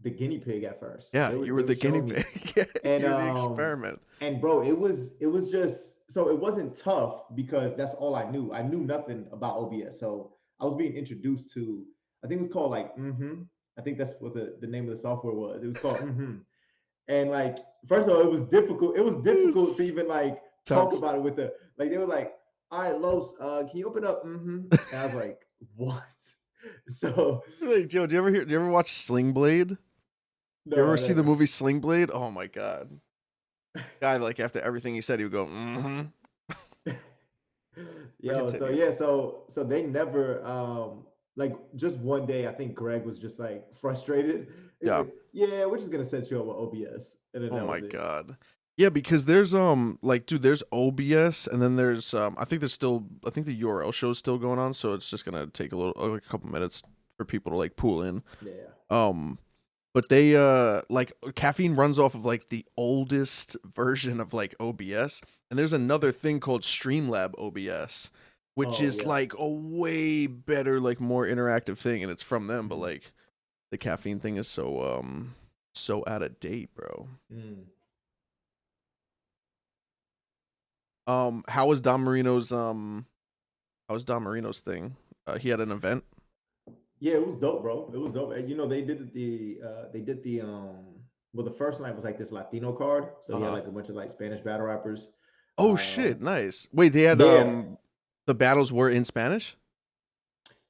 the guinea pig at first. Yeah, you were They were the guinea showing me, pig. Yeah, and you're the experiment. bro, it was just so it wasn't tough because that's all I knew. I knew nothing about OBS, so I was being introduced to. I think it was called like I think that's what the name of the software was. It was called and like first of all, it was difficult. It was difficult to It's- even like talk Sounds about it with the like. They were like, "All right, Los, can you open up?" And I was like, "What?" So like, yo, do you ever watch Sling Blade? You no, ever I see the never. movie Sling Blade? Oh my god. Guy, like after everything he said, he would go, mm-hmm. Or Yo, so continue. yeah, so they never like just one day I think Greg was just like frustrated. He's Yeah. like, "Yeah, we're just gonna set you up with OBS," and then Oh that my was it. god. Yeah, because there's like dude, there's OBS and then there's I think there's still I think the URL show is still going on, so it's just gonna take a little like a couple minutes for people to like pool in. Yeah. Um but they like Caffeine runs off of like the oldest version of like OBS, and there's another thing called Streamlab OBS, which Oh is yeah. like a way better, like more interactive thing, and it's from them, but Mhm. like the Caffeine thing is so out of date, bro. Mm. How was Don Marino's how was Don Marino's thing? He had an event. Yeah, it was dope, bro. It was dope. And, you know, they did the well, the first night was like this Latino card, so he had Uh-huh. like a bunch of like Spanish battle rappers. Oh shit, Um, nice. Wait, they had yeah, the battles were in Spanish?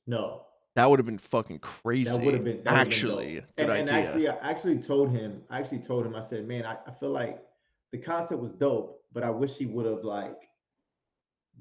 no, That would have been fucking crazy. that would have been Actually, dope. good And idea. actually, I actually told him, I said, man, I feel like the concept was dope, but I wish he would have like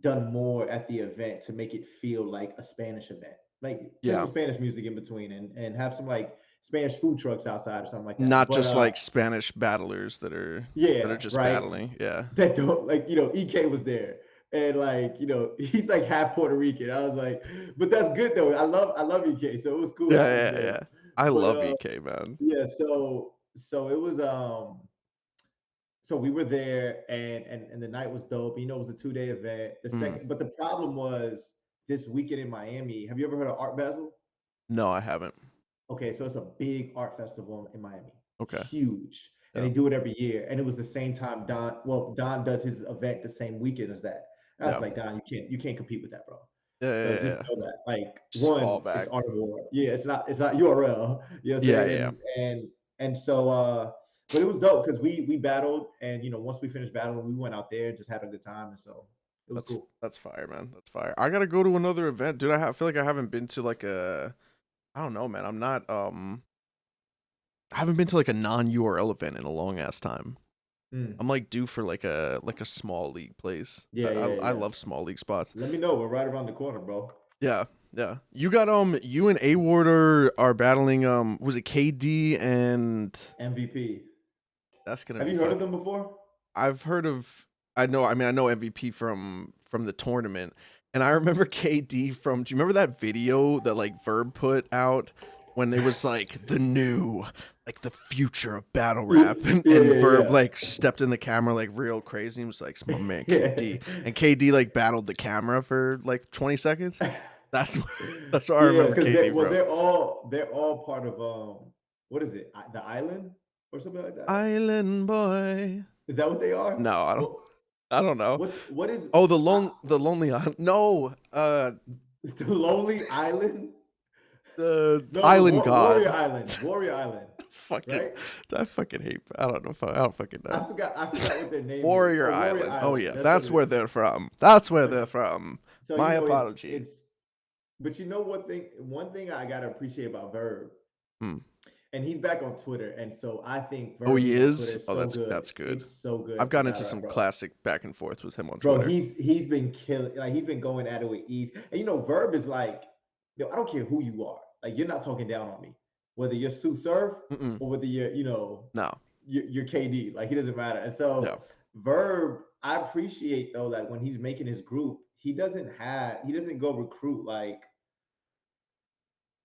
done more at the event to make it feel like a Spanish event. Like play Yeah. some Spanish music in between and have some like Spanish food trucks outside or something like that. Not But just like Spanish battlers that are yeah, just right. battling. Yeah. That don't like, you know, EK was there. And like, you know, he's like half Puerto Rican. I was like, but that's good though. I love EK. So it was cool Yeah, having him yeah, there. yeah. I But love EK, man. yeah, so it was so we were there and the night was dope. You know, it was a 2-day event. The Mm. second, but the problem was this weekend in Miami. Have you ever heard of Art Basel? No, I haven't. Okay, so it's a big art festival in Miami, Okay. huge, and Yeah. they do it every year. And it was the same time Don does his event the same weekend as that. And I was Yeah. like, Don, you can't compete with that, bro. Yeah, So yeah, just yeah. know that, like, Just fall one, it's back. art of war. Yeah, it's not URL. You know what I'm Yeah, saying? yeah, yeah. And so but it was dope because we battled, and you know, once we finished battling, we went out there and just had a good time, and so it was cool. That's fire, man. That's fire. I gotta go to another event, dude. Feel like I haven't been to like a I don't know, man. I haven't been to like a non URL event in a long ass time. Mm. I'm like due for like a small league place. Yeah, yeah, I yeah. love small league spots. Let me know. We're right around the corner, bro. Yeah, yeah. You got you and A Ward are battling was it KD and MVP. that's gonna Have be you heard of fuck. them before? I've heard of I know MVP from the tournament. And I remember KD from do you remember that video that like Verb put out when it was like the new like the future of battle rap Yeah, and yeah, Verb yeah. like stepped in the camera like real crazy and was like it's my man Yeah. KD and KD like battled the camera for like 20 seconds. That's that's what I Yeah, remember because KD from. they're all part of what is it? The island or something like that? Island boy. Is that what they are? No, Well, I don't know. what is Oh, I, the lonely island. No, the Lonely Island? the No, the island Warrior god. Island. Warrior Island, Fucking, right? I fucking hate. I don't know. I don't fucking know. I forgot what their name is. Warrior Oh, Warrior Island. Oh Island. yeah, That's what that's it where is. they're from. That's where But they're from. so you My know, apology. it's but you know one thing I gotta appreciate about Verb, Hmm. and he's back on Twitter, and so I think Oh, Verb he being on Twitter is. is Oh, so good. that's good. It's so I've good for gotten into battle rap, some bro. classic back and forth with him on Bro, Twitter. he's been killing, like he's been going at it with ease. And you know, Verb is like, yo, I don't care who you are. Like you're not talking down on me. Whether you're Sue Surf Mm-mm. or whether you're, you know, No. you're KD. Like he doesn't matter. And Yeah. so Verb, I appreciate though that when he's making his group, he doesn't go recruit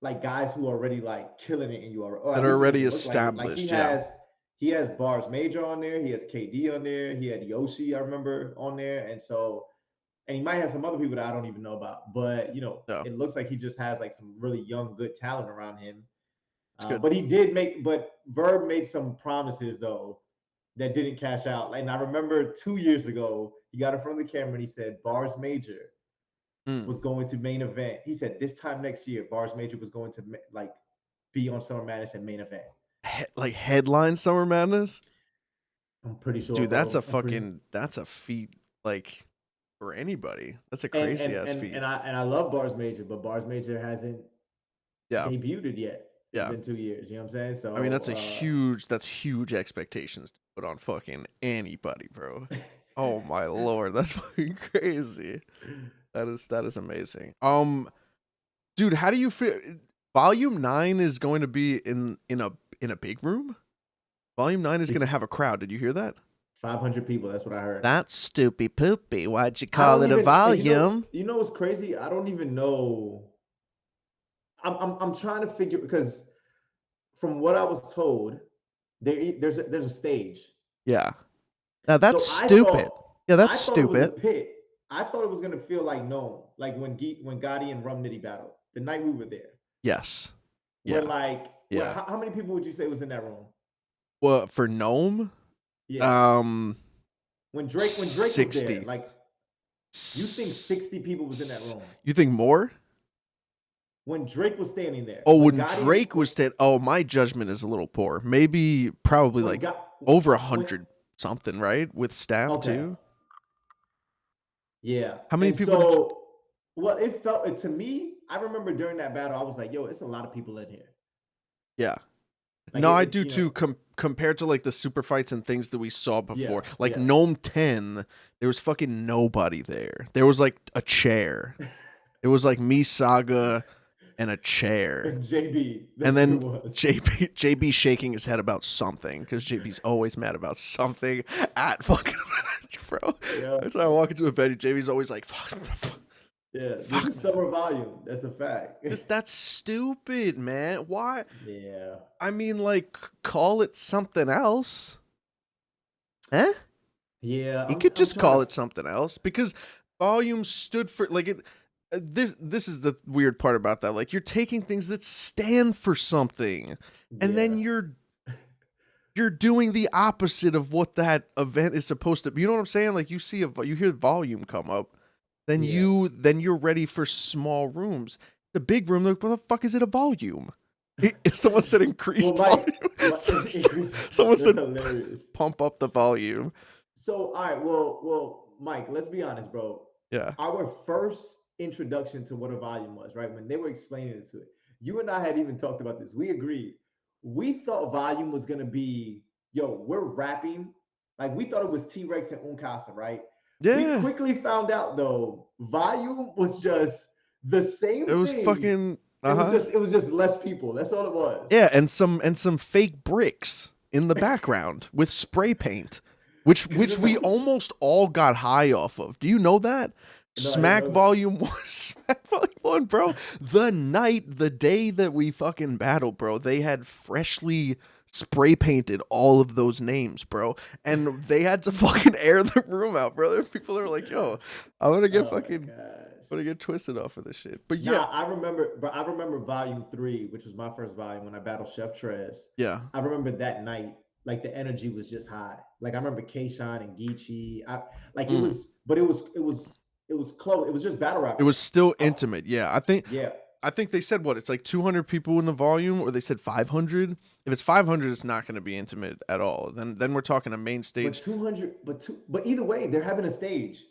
like guys who are already like killing it in you, or That at are least it already doesn't look like it. Like established. Yeah. he has Bars Major on there, he has KD on there, he had Yoshi, I remember, on there, and so and he might have some other people that I don't even know about, but you know, Yeah. it looks like he just has like some really young, good talent around him. It's good. But he did make, but Verb made some promises though that didn't cash out. Like, and I remember 2 years ago, he got in front of the camera and he said Bars Major Mm. was going to main event. He said this time next year, Bars Major was going to like be on Summer Madness and main event. Like headline Summer Madness? I'm pretty sure, Dude, bro. that's a feat like for anybody. That's a And crazy ass feat. I love Bars Major, but Bars Major hasn't Yeah. debuted yet. It's Yeah. been 2 years. You know what I'm saying? So I mean, that's huge expectations to put on fucking anybody, bro. Oh my lord, that's fucking crazy. That is amazing. Dude, how do you feel? Volume 9 is going to be in a big room. Volume 9 is going to have a crowd. Did you hear that? 500 people. That's what I heard. That's stupid poopy. Why'd you call it a volume? You know what's crazy? I don't even know. I'm trying to figure, because from what I was told, there's a stage. Yeah. Now that's stupid. Yeah, that's stupid. It was a pit. I thought it was gonna feel like Gnome, like when Gotti and Rum Nitty battled the night we were there. Yes. Where Yeah. like, Yeah. How many people would you say was in that room? Well, for Gnome, yeah. When Drake 60. Was there, like, you think 60 people was in that room? You think more? When Drake was standing there. Oh, when Drake was standing. Oh, my judgment is a little poor. Maybe, probably like over 100 something, right? With staff too. Yeah. How many people? Well, it felt to me. I remember during that battle, I was like, "Yo, it's a lot of people in here." Yeah. Like, no, I do too. Compared to like the super fights and things that we saw before, like Gnome 10, there was fucking nobody there. There was like a chair. It was like me, Saga, and a chair. JB. And then JB shaking his head about something, because JB's always mad about something at fucking bro. Yeah. Every time I walk into a venue, JB's always like, fuck. Yeah, this is summer volume. That's a fact. That's stupid, man. Why? Yeah. I mean, like, call it something else. Eh? Yeah. You could just call it something else, because volume stood for like it. This is the weird part about that. Like, you're taking things that stand for something, and then you're doing the opposite of what that event is supposed to be. You know what I'm saying? Like, you hear volume come up, then you're ready for small rooms. The big room, like, what the fuck is it a volume? Someone said increased volume. Someone said hilarious. Pump up the volume. So, all right, well, Mike, let's be honest, bro. Yeah. Our first introduction to what a volume was, right? When they were explaining it to it, you and I had even talked about this. We agreed. We thought volume was gonna be, yo, we're rapping. Like, we thought it was T-Rex and Uncasa, right? Yeah. We quickly found out though, volume was just the same thing. It was fucking it was just less people. That's all it was. Yeah, and some fake bricks in the background with spray paint, which we almost all got high off of. Do you know that? No, Smack Volume 1, Smack Volume 1, bro. The day that we fucking battled, bro, they had freshly spray painted all of those names, bro, and they had to fucking air the room out, bro. People are like, "Yo, I'm gonna get gonna get twisted off of this shit." But yeah, I remember Volume 3, which was my first volume when I battled Chef Trez. Yeah, I remember that night, like the energy was just high. Like I remember K-Shine and Geechi. It was close. It was just battle rap. It was still intimate. Yeah, I think they said what? It's like 200 people in the volume, or they said 500. If it's 500, it's not going to be intimate at all. Then we're talking a main stage. But 200, but either way, they're having a stage.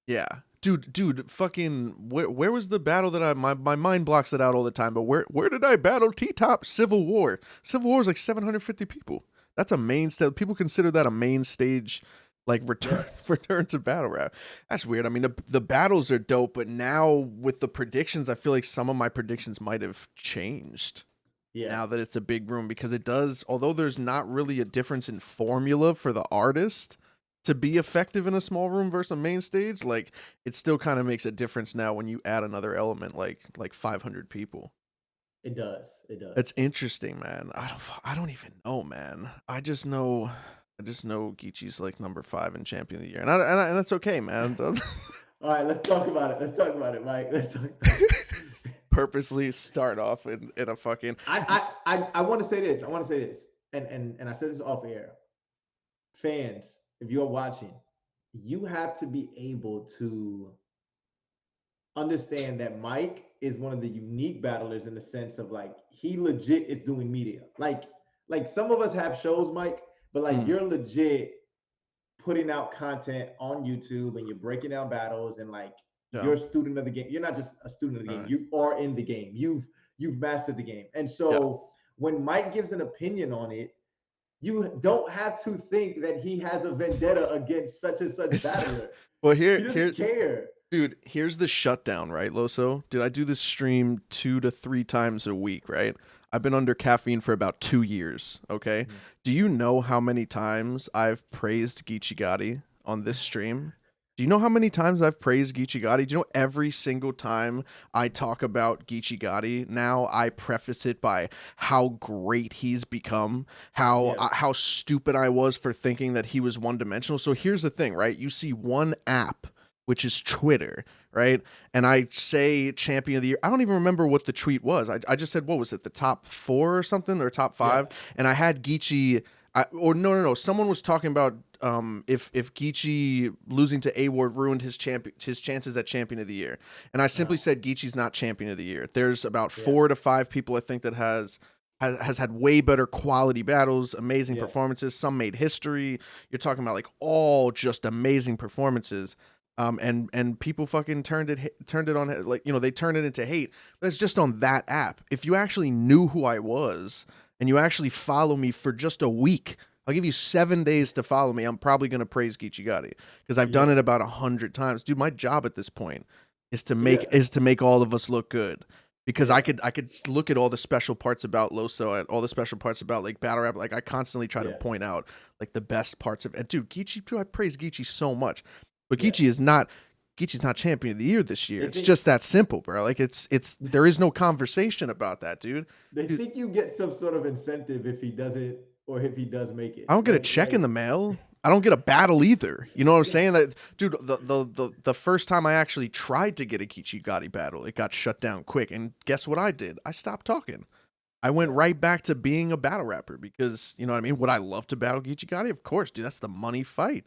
Yeah, dude, fucking where was the battle that my mind blocks it out all the time? But where did I battle T-Top? Civil War. Civil War is like 750 people. That's a main stage. People consider that a main stage. Like return to battle rap. That's weird. I mean, the battles are dope, but now with the predictions, I feel like some of my predictions might have changed. Yeah. Now that it's a big room, because it does, although there's not really a difference in formula for the artist to be effective in a small room versus a main stage, like it still kind of makes a difference now when you add another element like 500 people. It does. It's interesting, man. I don't even know, man. I just know Geechi's like number 5 in champion of the year, and that's okay, man. All right, let's talk about it. Mike. Let's talk about it. purposely start off in a fucking I want to say this. I want to say this, and I said this off air. Fans, if you're watching, you have to be able to understand that Mike is one of the unique battlers in the sense of like he legit is doing media. Like some of us have shows, Mike, but like you're legit putting out content on YouTube and you're breaking down battles and like yeah. you're a student of the game. You're not just a student of the game. Right. You are in the game. You've mastered the game. And Yeah. so when Mike gives an opinion on it, you don't have to think that he has a vendetta against such and such battler. Well, He doesn't care. Dude, here's the shutdown, right, Loso? Dude, I do this stream 2 to 3 times a week, right? I've been under caffeine for about 2 years, okay? Mm-hmm. Do you know how many times I've praised Geechi Gotti on this stream? Do you know how many times I've praised Geechi Gotti? Do you know every single time I talk about Geechi Gotti, now I preface it by how great he's become, how stupid I was for thinking that he was one-dimensional. So here's the thing, right? You see one app, which is Twitter, right? And I say champion of the year. I don't even remember what the tweet was. I just said, what was it, the top 4 or something, or top 5? Yeah. And I had Geechi, no. Someone was talking about if Geechi losing to A-Ward ruined his chances at champion of the year. And I simply said Geechi's not champion of the year. There's about 4 to 5 people I think that has had way better quality battles, amazing performances. Some made history. You're talking about like all just amazing performances. And people fucking turned it on, like, you know, they turned it into hate. That's just on that app. If you actually knew who I was and you actually follow me for just a week, I'll give you 7 days to follow me. I'm probably going to praise Geechi Gotti because I've done it about 100 times. Dude, my job at this point is to make all of us look good. Because I could look at all the special parts about Loso, at all the special parts about like battle rap. Like I constantly try to point out like the best parts of it. And dude, Geechi, I praise Geechi so much. But Geechi's not champion of the year this year. It's just that simple, bro. Like it's there is no conversation about that, dude. They think you get some sort of incentive if he doesn't, or if he does make it. I don't get a check in the mail. I don't get a battle either. You know what I'm saying? That dude, the first time I actually tried to get a Geechi Gotti battle, it got shut down quick. And guess what I did? I stopped talking. I went right back to being a battle rapper because, you know what I mean? Would I love to battle Geechi Gotti? Of course, dude. That's the money fight.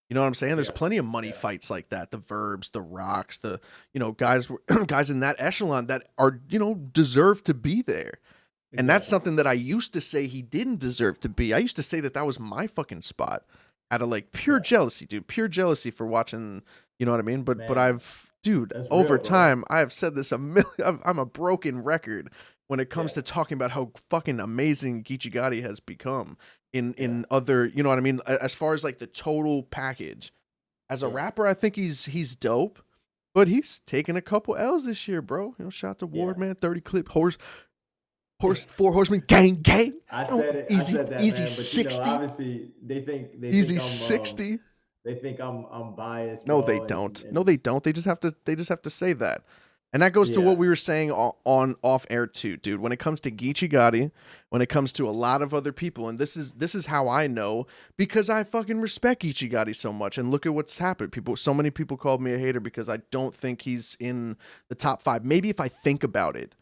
You know what I'm saying? There's plenty of money fights like that. The Verbs, the Rocks, the, you know, guys in that echelon that are, you know, deserve to be there. Exactly. And that's something that I used to say he didn't deserve to be. I used to say that was my fucking spot out of like pure jealousy, dude. Pure jealousy for watching, you know what I mean? But I've, dude, over time, I have said this a million, I'm a broken record when it comes to talking about how fucking amazing Geechi Gotti has become in other, you know what I mean? As far as like the total package. As a rapper, I think he's dope, but he's taken a couple L's this year, bro. You know, shout out to Ward, man, 30 clip, Four Horsemen, gang. I said it. Easy, I said that, easy man, but, 60. You know, obviously, they think easy I'm, 60. They think I'm biased. No, they don't. No, they don't. They just have to say that. And that goes to what we were saying on off air too, dude. When it comes to Geechi Gotti, when it comes to a lot of other people, and this is how I know, because I fucking respect Geechi Gotti so much. And look at what's happened. So many people called me a hater because I don't think he's in the top 5. Maybe if I think about it.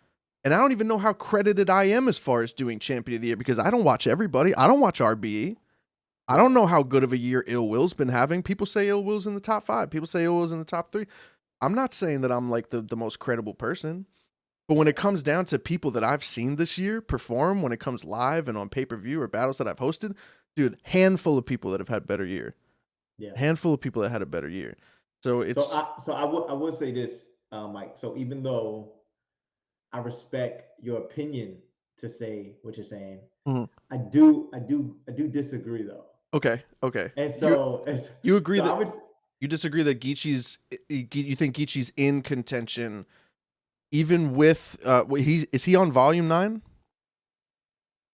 And I don't even know how credited I am as far as doing champion of the year because I don't watch everybody. I don't watch RBE. I don't know how good of a year Ill Will's been having. People say Ill Will's in the top 5. People say Ill Will's in the top 3. I'm not saying that I'm like the most credible person, but when it comes down to people that I've seen this year perform, when it comes live and on pay-per-view or battles that I've hosted, dude, handful of people that have had better year. Yeah. Handful of people that had a better year. So it's so I would say this, Mike. So even though I respect your opinion to say what you're saying, I do disagree though. Okay. And so you agree you disagree that you think Geechi's in contention, even with is he on Volume 9?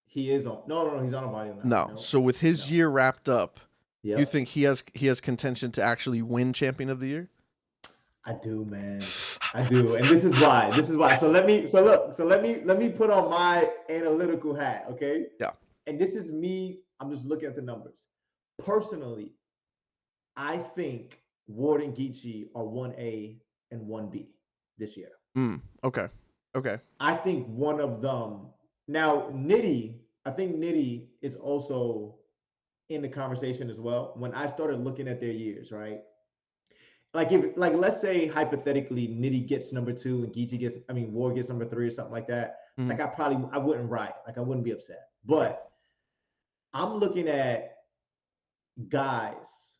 He is on. No, he's on Volume 9. No. So with his year wrapped up, you think he has contention to actually win Champion of the Year? I do, man. I do, and this is why. So let me put on my analytical hat, okay? Yeah. And this is me. I'm just looking at the numbers. Personally, I think Ward and Geechi are 1A and 1B this year. Okay. Okay. I think one of them now Nitty. I think Nitty is also in the conversation as well. When I started looking at their years, right? Like if like let's say hypothetically Nitty gets number two and Geechi gets Ward gets number three or something like that. Mhm. Like I wouldn't riot. Like I wouldn't be upset. Okay. But I'm looking at guys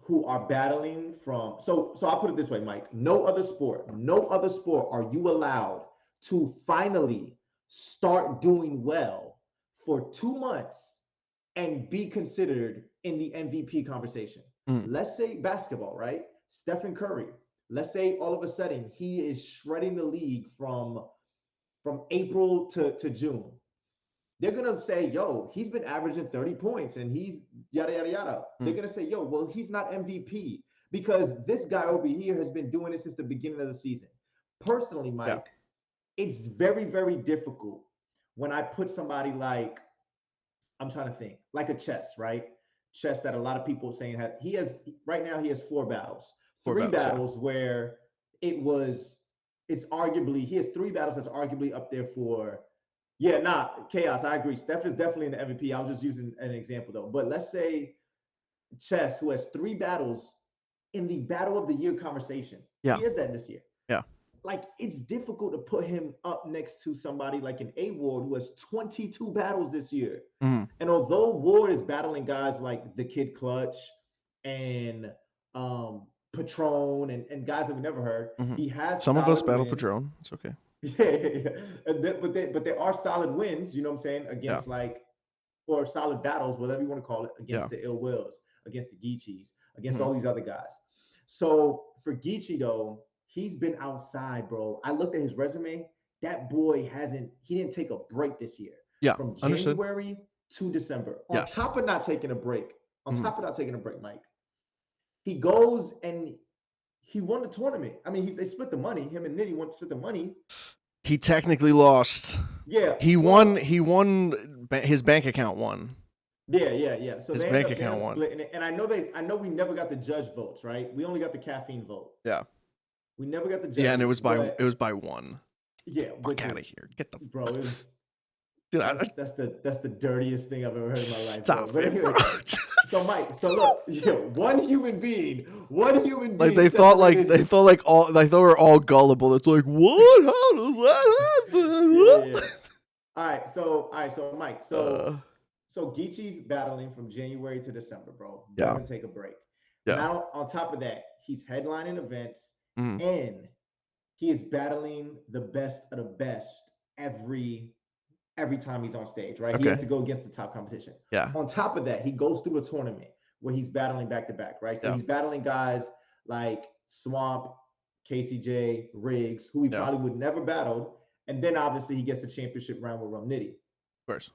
who are battling from so I'll put it this way, Mike. No other sport are you allowed to finally start doing well for 2 months and be considered in the MVP conversation. Mm. Let's say basketball, right? Stephen Curry. Let's say all of a sudden he is shredding the league from April to June. They're gonna say, yo, he's been averaging 30 points and he's yada yada yada. They're Mm. gonna say, yo, well, he's not MVP because this guy over here has been doing it since the beginning of the season. Personally, Yeah. Mike, it's very, very difficult when I put somebody like I'm trying to think, like a chess, right? Chess that a lot of people are saying he has right now he has four battles. 4 Three battles, yeah. battles where it was it's arguably he has three battles that's arguably up there for yeah, nah, chaos. I agree. Steph is definitely in the MVP. I was just using an example though. But let's say Chess, who has three battles in the battle of the year conversation. Yeah. He has that this year. Yeah. Like it's difficult to put him up next to somebody like an A Ward who has 22 battles this year. Mhm. And although Ward is battling guys like the Kid Clutch and Patron and guys that we never heard, Mhm. he has Some of us solid battle wins. Patron. It's okay. Yeah. But there are solid wins, you know what I'm saying, Yeah. against like or solid battles, whatever you want to call it, Yeah. against the Ill Wills, against the Geechis, against Mhm. all these other guys. So for Geechi though, he's been outside, bro. I looked at his resume. That boy he didn't take a break this year. Yeah. From Understood. January to December. On Yes. top of not taking a break, Mhm. Mike, he goes and he won the tournament. I mean, they split the money. Him and Nitty split the money. He technically lost. Yeah. He well, won. He won. His bank account won. Yeah. So His they bank end account up won. splitting it. And I know we never got the judge votes, right? We only got the caffeine vote. Yeah. We never got the judge. Yeah, and it was by one. Yeah, Fuck out of here. Get the bro. It was, dude. that's the dirtiest thing I've ever heard in my life. Stop bro. it, bro. So Mike, so look, one human being. Like they thought we're all gullible. It's like what? How does that happen? Yeah. All right, so Mike, so Geechi's battling from January to December, bro. Doesn't take a break. Yeah. Now on top of that, he's headlining events Mhm. and he is battling the best of the best every time he's on stage, right? He has to go against the top competition. Yeah. On top of that, he goes through a tournament where he's battling back to back, right? So he's battling guys like Swamp, KCJ, Riggs, who he probably would never battled. And then obviously he gets the championship round with Rum Nitty. Of course.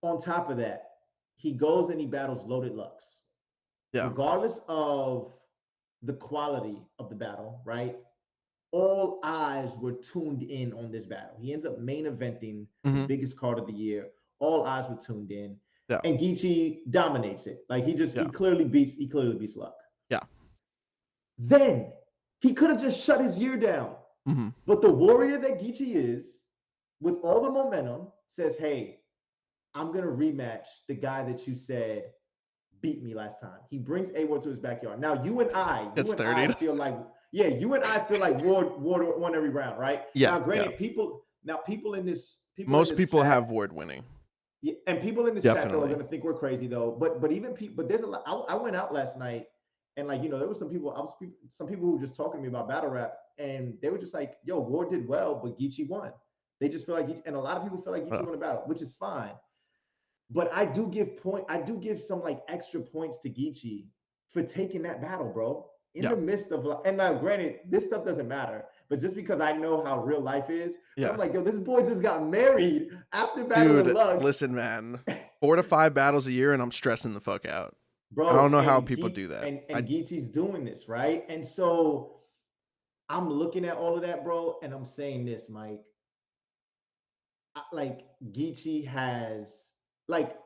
On top of that, he goes and he battles Loaded Lux. Yeah. Regardless of the quality of the battle, right? All eyes were tuned in on this battle. He ends up main eventing the biggest card of the year. All eyes were tuned in. Yeah. And Geechi dominates it. Like he clearly beats Luck. Yeah. Then he could have just shut his year down. Mm-hmm. But the warrior that Geechi is, with all the momentum, says, hey, I'm gonna rematch the guy that you said beat me last time. He brings A-Ward to his backyard. Now you and I feel like Ward won every round, right? Yeah. Now, granted, people in this most in this people chat, have Ward winning. Yeah, and people in this chat though are gonna think we're crazy though. But even people, but there's a lot. I went out last night and like there was some people. Some people who were just talking to me about battle rap, and they were just like, "Yo, Ward did well, but Geechi won." They just feel like and a lot of people feel like Geechi won a battle, which is fine. But I do give some like extra points to Geechi for taking that battle, bro. In the midst of and now granted, this stuff doesn't matter, but just because I know how real life is, I'm like, yo, this boy just got married after battling Lux. Listen, man, 4 to 5 battles a year, and I'm stressing the fuck out, bro. I don't know how people do that. And Geechi's doing this, right? And so I'm looking at all of that, bro, and I'm saying this, Mike. Like Geechi has like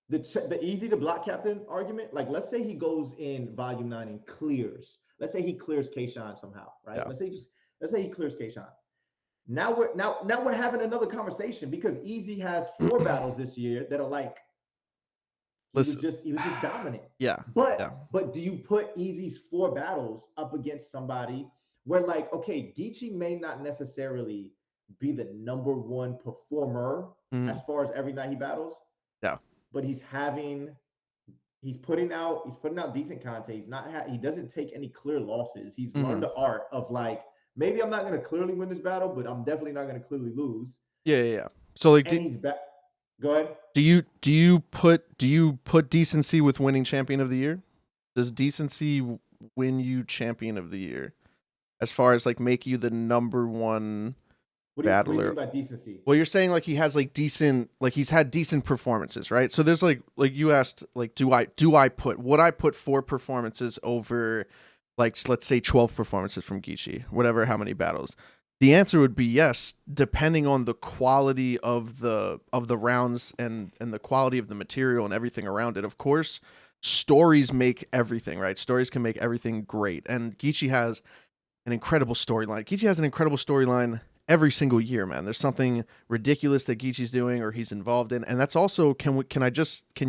the easy to block captain argument. Like let's say he goes in volume 9 and clears. Let's say he clears Kayshawn somehow, right? Let's say he clears Kayshawn. Now we're having another conversation because Easy has 4 battles this year that are like Listen, he was just dominant. yeah, yeah, But do you put Easy's 4 battles up against somebody where like okay, Geechi may not necessarily be the number one performer mhm, as far as every night he battles, yeah, but he's putting out decent content. He doesn't take any clear losses. He's learned mhm, the art of like maybe I'm not going to clearly win this battle, but I'm definitely not going to clearly lose. yeah, yeah, yeah. So like, And he's back. Go ahead. do you put decency with winning champion of the year? Does decency win you champion of the year as far as like make you the number one What do you battler? mean by decency? Well, you're saying like he has like decent, like he's had decent performances, right? So there's like you asked, like would I put 4 performances over, like let's say 12 performances from Geechi, whatever, how many battles? The answer would be yes, depending on the quality of the rounds and the quality of the material and everything around it. Of course, stories make everything, right? Stories can make everything great, and Geechi has an incredible storyline. Geechi has an incredible storyline every single year, man. There's something ridiculous that Geechi's doing or he's involved in, and that's also can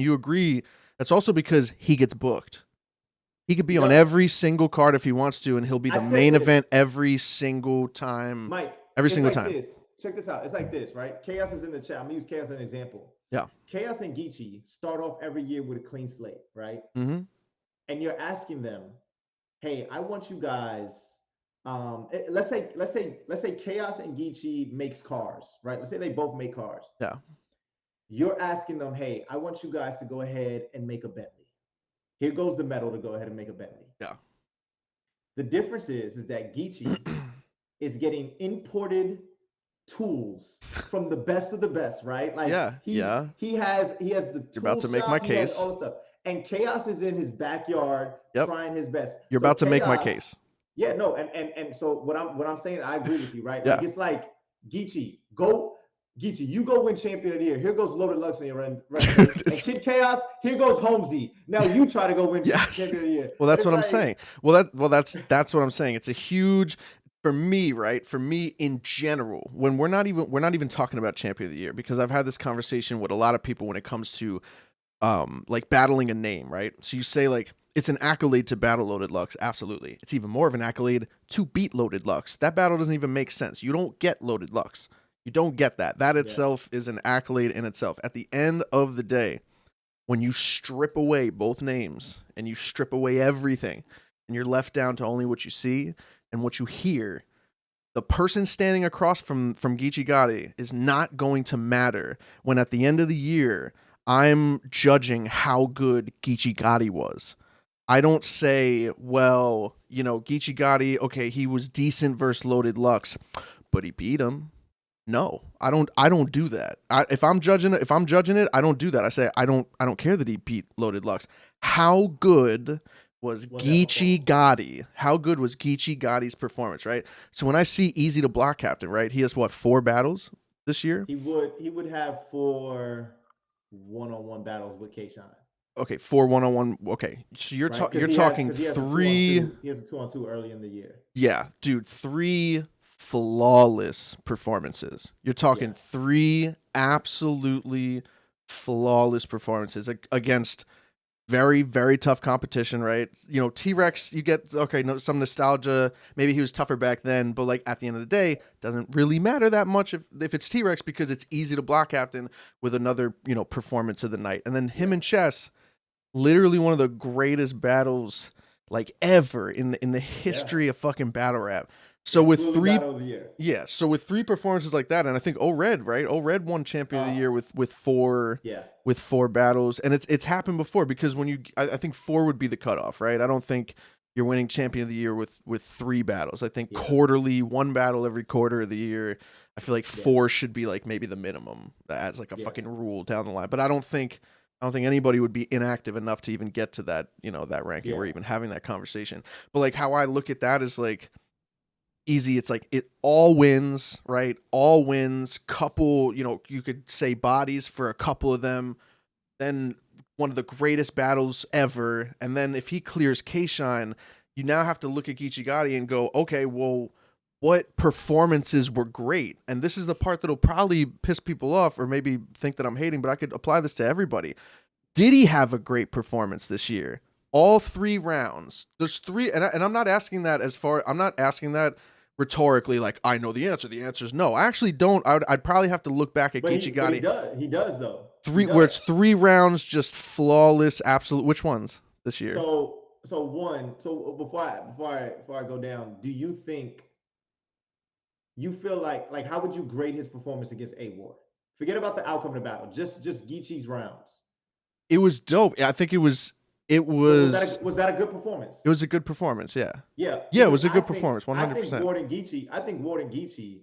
you agree? That's also because he gets booked. He could be on No, every single card if he wants to, and he'll be I the said main this, event every single time. Mike. Every It's single like time. this. Check this out. It's like this, right? Chaos is in the chat. I'm gonna use Chaos as an example. Yeah. Chaos and Geechi start off every year with a clean slate, right? Mm-hmm. And you're asking them, hey, I want you guys. Let's say Chaos and Geechi makes cars, right? Let's say they both make cars. Yeah. You're asking them, hey, I want you guys to go ahead and make a Bentley. Here goes the metal to go ahead and make a Bentley. Yeah. The difference is that Geechi is getting imported tools from the best of the best, right? Like Yeah. Yeah. he has the You're tool about to make my shop, he has case. all the stuff. And Chaos is in his backyard Yep. trying his best. You're So about to make my Chaos, case. yeah, no, and so what I'm saying, I agree with you, right? Like Yeah. it's like Geechi, you go win champion of the year. Here goes Loaded Lux in your resume. Dude, And Kid Chaos, here goes Holmesy. Now you try to go win yes. champion of the year. Well, that's It's what I'm like, saying. That's what I'm saying. It's a huge for me, right? For me in general, when we're not even talking about champion of the year, because I've had this conversation with a lot of people when it comes to like battling a name, right? So you say like it's an accolade to battle Loaded Lux. Absolutely. It's even more of an accolade to beat Loaded Lux. That battle doesn't even make sense. You don't get Loaded Lux. You don't get that. That yeah, itself is an accolade in itself. At the end of the day, when you strip away both names and you strip away everything and you're left down to only what you see and what you hear, the person standing across from Geechi Gotti is not going to matter when at the end of the year I'm judging how good Geechi Gotti was. I don't say, well, Geechi Gotti, okay, he was decent versus Loaded Lux, but he beat him. No, I don't. I don't do that. If I'm judging it, I don't do that. I say I don't care that he beat Loaded Lux. How good was was that Geechi performance? Gotti? How good was Geechi Gotti's performance? Right. So when I see Easy to Block Captain, right, he has what 4 battles this year. He would have 4 1-on-1 battles with Kayshawn, Okay, 4 1-on-1. Okay, so right? you're talking Because he has a 2-on-2. three. He has a 2-on-2 early in the year. Yeah, dude, 3 flawless performances. You're talking Yeah, 3 absolutely flawless performances against very, very tough competition, right? T-Rex, you get, okay, no, some nostalgia. Maybe he was tougher back then, but like at the end of the day, doesn't really matter that much if it's T-Rex because it's Easy to Block Captain with another, performance of the night. And then him yeah, and Chess, literally one of the greatest battles like ever in the yeah. history of fucking battle rap. So Yeah, with clearly three battle of the year. yeah, so with 3 performances like that, and I think Red, right? Red won champion of the Uh, year with four yeah, with 4 battles, and it's happened before because I think 4 would be the cutoff, right? I don't think you're winning champion of the year with 3 battles. I think yeah, quarterly, 1 battle every quarter of the year. I feel like yeah, 4 should be like maybe the minimum as like a yeah, fucking rule down the line. But I don't think anybody would be inactive enough to even get to that ranking or yeah, even having that conversation. But like how I look at that is like Easy. It's like it all wins, right? All wins. Couple, you could say bodies for a couple of them. Then one of the greatest battles ever. And then if he clears K-Shine, you now have to look at Geechi Gotti and go, okay, well, what performances were great. And this is the part that'll probably piss people off or maybe think that I'm hating, but I could apply this to everybody. Did he have a great performance this year? All 3 rounds. There's 3, and I'm not asking that I'm not asking that rhetorically, like I know the answer. The answer is no. I actually don't. I'd probably have to look back at Geechi But Gotti. he does though. 3 where it's 3 rounds, just flawless, absolute. Which ones this year? Before I go down, do you think you feel like how would you grade his performance against A Ward? Forget about the outcome of the battle. Just Geechi's rounds. It was dope. I think it was. Was that a good performance? It was a good performance. Yeah. Yeah. Yeah, it was a good performance. 100%. I think Ward and Geechi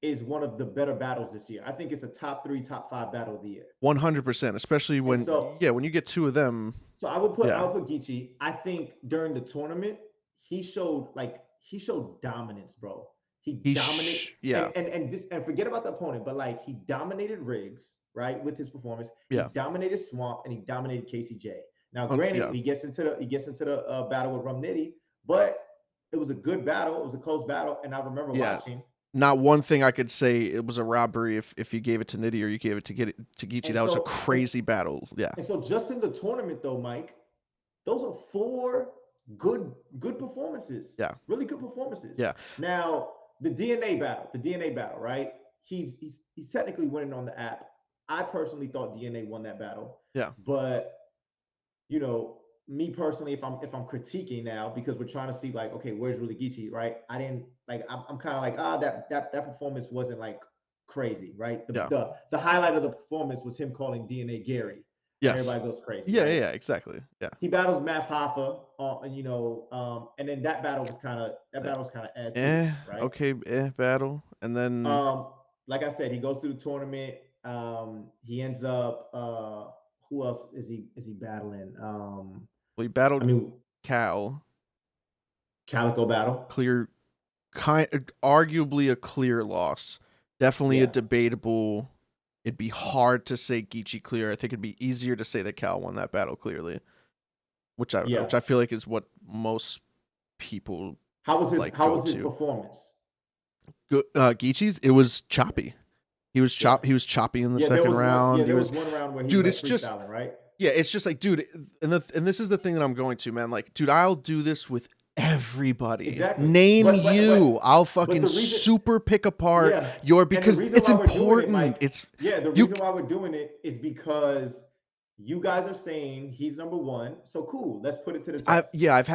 is one of the better battles this year. I think it's a top 3, top 5 battle of the year. 100%, especially when when you get 2 of them. So I would put Geechi. I think during the tournament he showed dominance, bro. He dominated. And forget about the opponent, but like he dominated Riggs, right, with his performance. Yeah. He dominated Swamp and he dominated KCJ. Now, granted, he gets into the battle with Nitty, but it was a good battle. It was a close battle, and I remember watching. Not one thing I could say it was a robbery if you gave it to Nitty or you gave it to Geechi. That was a crazy battle. Yeah. And so just in the tournament, though, Mike, those are 4 good performances. Yeah. Really good performances. Yeah. Now the DNA battle, right? He's technically winning on the app. I personally thought DNA won that battle. Yeah. But you know, me personally, if I'm critiquing now because we're trying to see like, okay, where's really Geechi, right? I didn't like. I'm kind of like, that performance wasn't like crazy, right? The highlight of the performance was him calling DNA Gary. Yes. Everybody goes crazy. Yeah, right? Yeah, exactly. Yeah. He battles Matt Hoffa, and then that battle was kind of right? Okay, battle, and then like I said, he goes through the tournament. He ends up. Who else is he battling? Well, he battled Calico battle. Arguably a clear loss. Definitely a debatable. It'd be hard to say Geechi clear. I think it'd be easier to say that Cal won that battle clearly, which I feel like is what most people. How was his performance? Good. Geechi's. It was choppy. He was He was choppy in the second round. There was one round where he was freestyling, right? Yeah, it's just like, dude, and this is the thing that I'm going to, man. Like, dude, I'll do this with everybody. Exactly. Name I'll fucking super pick apart your because it's important. The reason why we're doing it is because you guys are saying he's number 1. So cool. Let's put it to the test. I've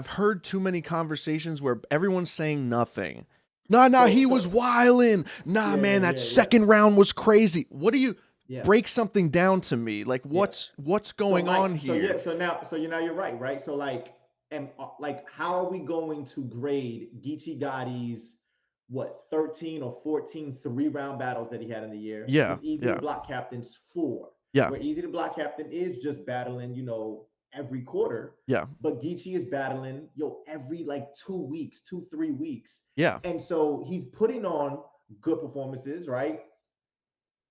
heard too many conversations where everyone's saying nothing. He was wildin'. Man, that second round was crazy. What do you break something down to me? Like what's going on here? So now you're right? So like, and like, how are we going to grade Geechi Gotti's 13 or 14 3-round battles that he had in the year? Yeah. Easy to block captains 4. Yeah. Where easy to block captain is just battling, every quarter. Yeah. But Geechi is battling, every like 2 weeks, 2-3 weeks. Yeah. And so he's putting on good performances, right?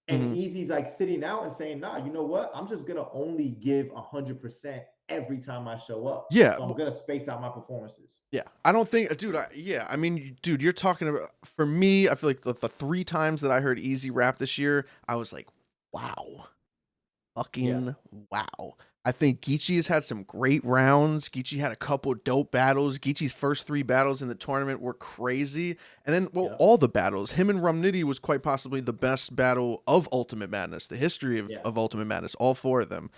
And Easy's like sitting out and saying, you know what? I'm just gonna only give 100% every time I show up. Yeah. So I'm gonna space out my performances. Yeah. I don't think, dude, I mean, dude, you're talking about, for me, I feel like the 3 times that I heard Easy rap this year, I was like, wow. Fucking wow. I think Geechi has had some great rounds. Geechi had a couple dope battles. Geechi's first 3 battles in the tournament were crazy. And then, all the battles. Him and Nitty was quite possibly the best battle of Ultimate Madness, the history of Ultimate Madness, all 4 of them.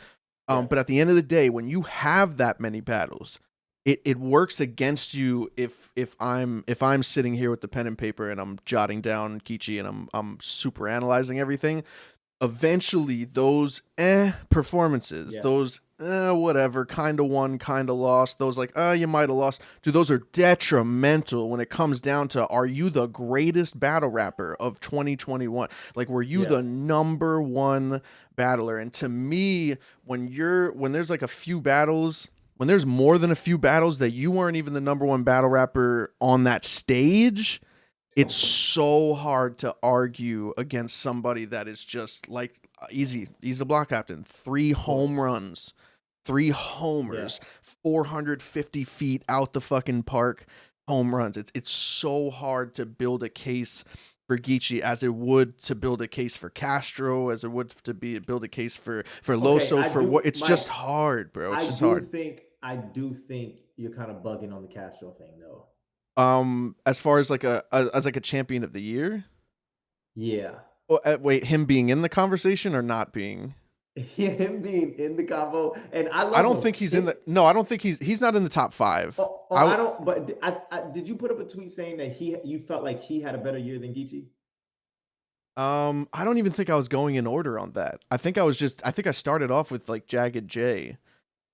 But at the end of the day, when you have that many battles, it works against you if I'm sitting here with the pen and paper and I'm jotting down Geechi and I'm super analyzing everything. Eventually those performances, those whatever, kind of won, kind of lost, those like you might have lost, dude, those are detrimental when it comes down to, are you the greatest battle rapper of 2021? Like, were you the number 1 battler? And to me, when there's like a few battles, when there's more than a few battles that you weren't even the number 1 battle rapper on that stage, it's so hard to argue against somebody that is just like easy. He's the block captain. 3 home runs, 3 homers, 450 feet out the fucking park. home runs. It's so hard to build a case for Geechi as it would to build a case for Castro, as it would to build a case for Okay, Loso, I for do, what it's just Mike. hard, bro. It's just hard. I do think you're kind of bugging on the Castro thing, though. As far as like as like a champion of the year. Yeah, Well, wait, him being in the conversation or not being? him being in the combo, and I I love don't him. think he's in the. No, I don't think he's not in the top five. I don't. But did you put up a tweet saying that you felt like he had a better year than Geechi? I don't even think I was going in order on that. I think I started off with like Jagged J,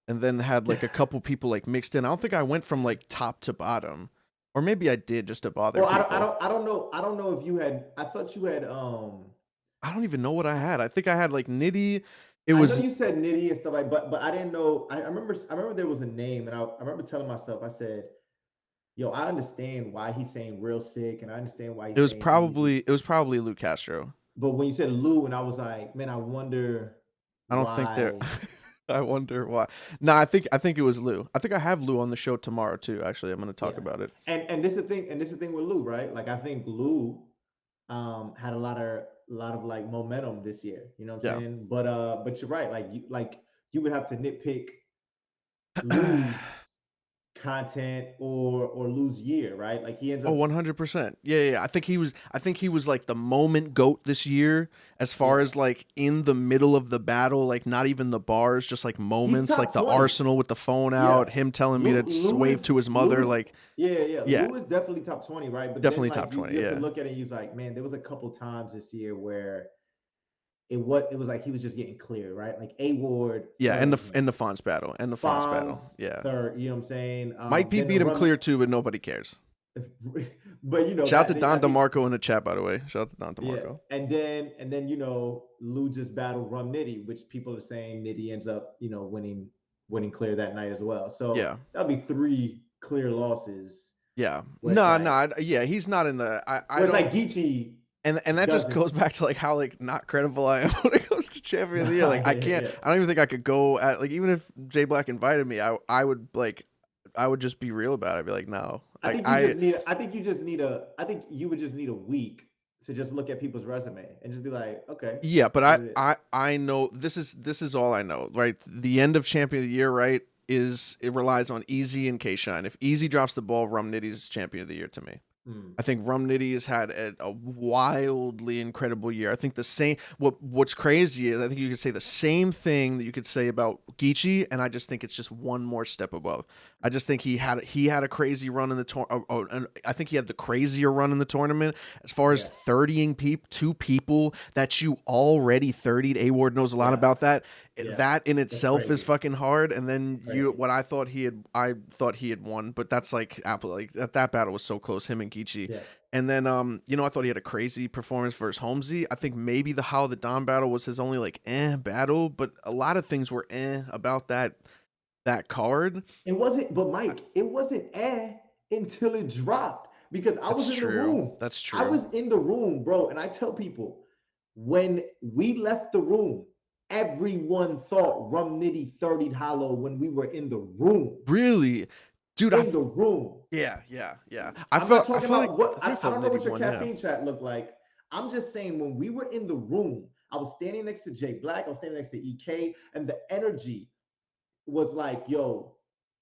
and then had like a couple people like mixed in. I don't think I went from like top to bottom, or maybe I did just to bother Well, people. I don't know. I don't know if you had. I thought you had. I don't even know what I had. I think I had like Nitty. It I know was you said Nitty and stuff like, but I didn't know. I remember there was a name, and I remember telling myself, I said, "Yo, I understand why he's saying real sick, and I understand why it he's was saying easy." probably Luke Castro. But when you said Lou, and I was like, "Man, I wonder I don't think they're. why." I wonder why. No, I think it was Lou. I think I have Lou on the show tomorrow too. Actually, I'm going to talk Yeah, about it. and this is the thing, and this is the thing with Lou, right? Like I think Lou had a lot of like momentum this year. You know what I'm Yeah. saying? But you're right. Like you would have to nitpick lose content or lose year, right? Like he ends Oh, up 100%. Yeah. I think he was like the moment GOAT this year as far yeah. as like in the middle of the battle, like not even the bars, just like He's moments like top the 20. Arsenal with the phone Yeah. out, him telling me to wave to his Lou mother is like yeah. yeah, Lou is definitely top 20, right? But then definitely like top 20. you have to Yeah. look at it and use like, man, there was a couple times this year where it was like he was just getting clear, right? Like A Ward Yeah, third again. and the Fonz battle. And the Fonz battle. Fonz Yeah. third, you know what I'm saying? Mike P Then the beat him rum clear too, but nobody cares. but you know Shout out to that I Don think DeMarco in the chat, by the way. Shout out to Don yeah, DeMarco. and then you know Lou just battled Rum Nitty, which people are saying Nitty ends up winning clear that night as well. So Yeah. that'll be three clear losses Yeah. where it's like Yeah, he's not in the I where it's don't like Geechi and that just doesn't. goes back to like how like not credible I am when it comes to champion of the year. Like I can't. Yeah. I don't even think I could go at like even if Jay Black invited me, I would like I would just be real about it. I'd be like, no, like I think you would just need a week to just look at people's resume and just be like, okay, yeah, but this is what it is. I know this is all I know. Right, the end of champion of the year, right, is it relies on Easy and K Shine. If Easy drops the ball, Rum Nitty's champion of the year to me. Hmm. I think Rum Nitty has had a wildly incredible year. I think the same. What's crazy is I think you could say the same thing that you could say about Geechi, and I just think it's just one more step above. I just think he had a crazy run in the tournament. And I think he had the crazier run in the tournament as far as Yeah. 30ing two people that you already 30'd. A Ward knows a lot Yeah. about that. Yeah. That in That's itself is crazy. fucking hard. And then Crazy. what I thought I thought he had won, but that's like Apple. Like that battle was so close, him and Geechi. Yeah. And then I thought he had a crazy performance versus Holmesy. I think maybe the How the Dom battle was his only like battle, but a lot of things were about that card. It wasn't, but Mike, it wasn't until it dropped because I was That's in the true. room. That's I true. was in the room, bro. And I tell people when we left the room, everyone thought Rum Nitty 30'd Hollow when we were in the room. Really, dude. In the room. Yeah. I'm not I talking feel like about what I I felt don't know Nitty what your won. Yeah. caffeine chat looked like. I'm just saying when we were in the room, I was standing next to Jay Black, I was standing next to EK, and the energy was like, yo,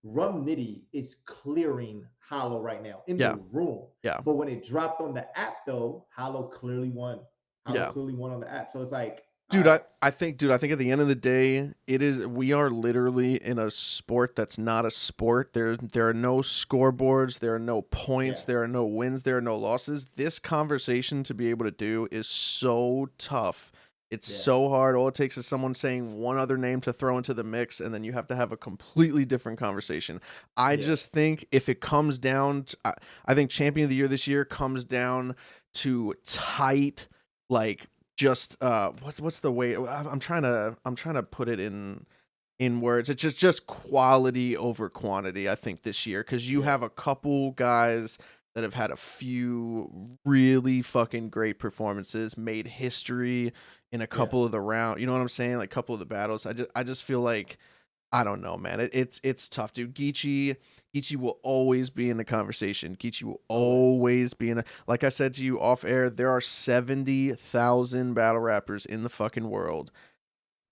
Rum Nitty is clearing Hollow right now in the Yeah. room. Yeah. But when it dropped on the app, though, Hollow clearly won. Hollow Yeah. clearly won on the app. So it's like, Dude, all right, I think at the end of the day, we are literally in a sport that's not a sport. There are no scoreboards, there are no points, yeah, there are no wins, there are no losses. This conversation to be able to do is so tough. It's yeah, so hard. All it takes is someone saying one other name to throw into the mix, and then you have to have a completely different conversation. I yeah, just think if it comes down to, I think champion of the year this year comes down to tight, like just what's the way I'm trying to put it in words. It's just quality over quantity, I think, this year, because you yeah, have a couple guys that have had a few really fucking great performances, made history in a yeah. couple of the round. You know what I'm saying? Like a couple of the battles. I just feel like I don't know, man. It's tough, dude. Geechi will always be in the conversation. Geechi will Always. always be in a, like I said to you off air, there are 70,000 battle rappers in the fucking world.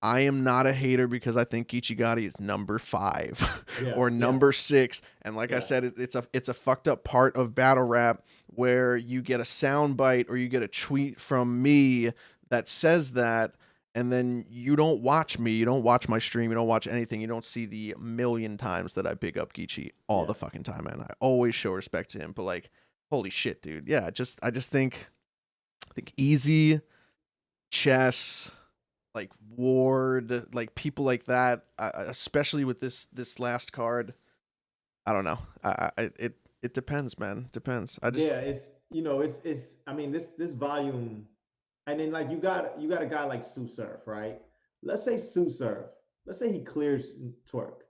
I am not a hater because I think Geechi Gotti is number 5 Yeah, or yeah, number 6. And like I yeah, said, it's a fucked up part of battle rap where you get a sound bite or you get a tweet from me that says that, and then you don't watch me, you don't watch my stream, you don't watch anything, you don't see the million times that I big up Geechi all yeah. the fucking time, man. I always show respect to him, but like, holy shit, dude. Yeah, I just think easy chess like Ward, like people like that, especially with this last card. I don't know. It depends, man. Depends. I just Yeah, it's I mean this volume, and then like you got a guy like Sue Surf, right? Let's say Sue Surf. Let's say he clears Twerk.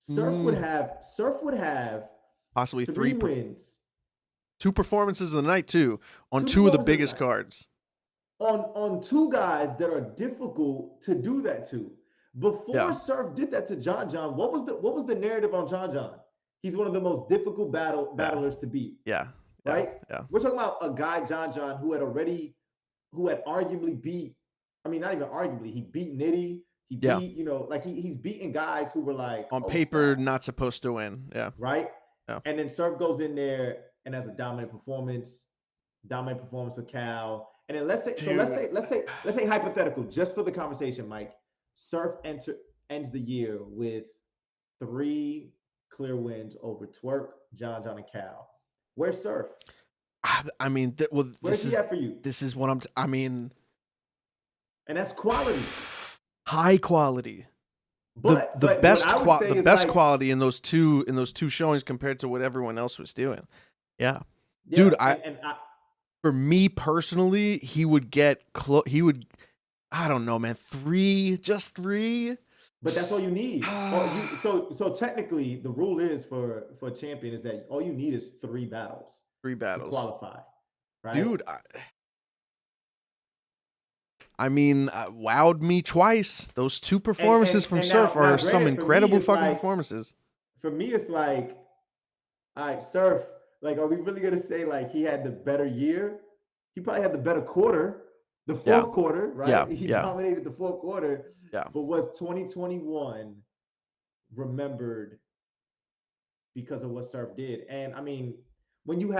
mm, Surf would have possibly three wins, two performances of the night too on two two of the performances of the biggest night cards. on two guys that are difficult to do that to. Before Yeah, Surf did that to John John, what was the narrative on John John? He's one of the most difficult yeah, battlers to beat, yeah, yeah, right? yeah, We're talking about a guy John John who had arguably beat, I mean, not even arguably, he beat Nitty. He yeah. beat, like he's beating guys who were like, On oh paper, snap, not supposed to win. Yeah, right? yeah. And then Surf goes in there and has a dominant performance with Cal. And then Dude, let's say hypothetical, just for the conversation, Mike. Surf ends the year with 3 clear wins over Twerk, John John, and Cal. Where's Surf? I mean, well, Where's he at for you? this is what I mean, And that's quality. high quality. But what I would say The is best like, quality in those two showings compared to what everyone else was doing. Yeah. yeah, Dude, I and I, for me personally, he would get he would, I don't know, man, 3, just 3. but that's all you need. Or you so technically the rule is for a champion is that all you need is 3 battles 3 to battles. qualify, right? Dude, I mean, wowed me twice. Those 2 And performances from Surf now are some granted, for me incredible it's fucking like performances. all right, Surf, like, are we really gonna say like he had the better year? He probably had the better quarter, the Yeah. fourth quarter, Yeah. right? He Yeah. dominated the fourth quarter, Yeah. but was 2021 remembered because of what Surf did? And I mean, when you're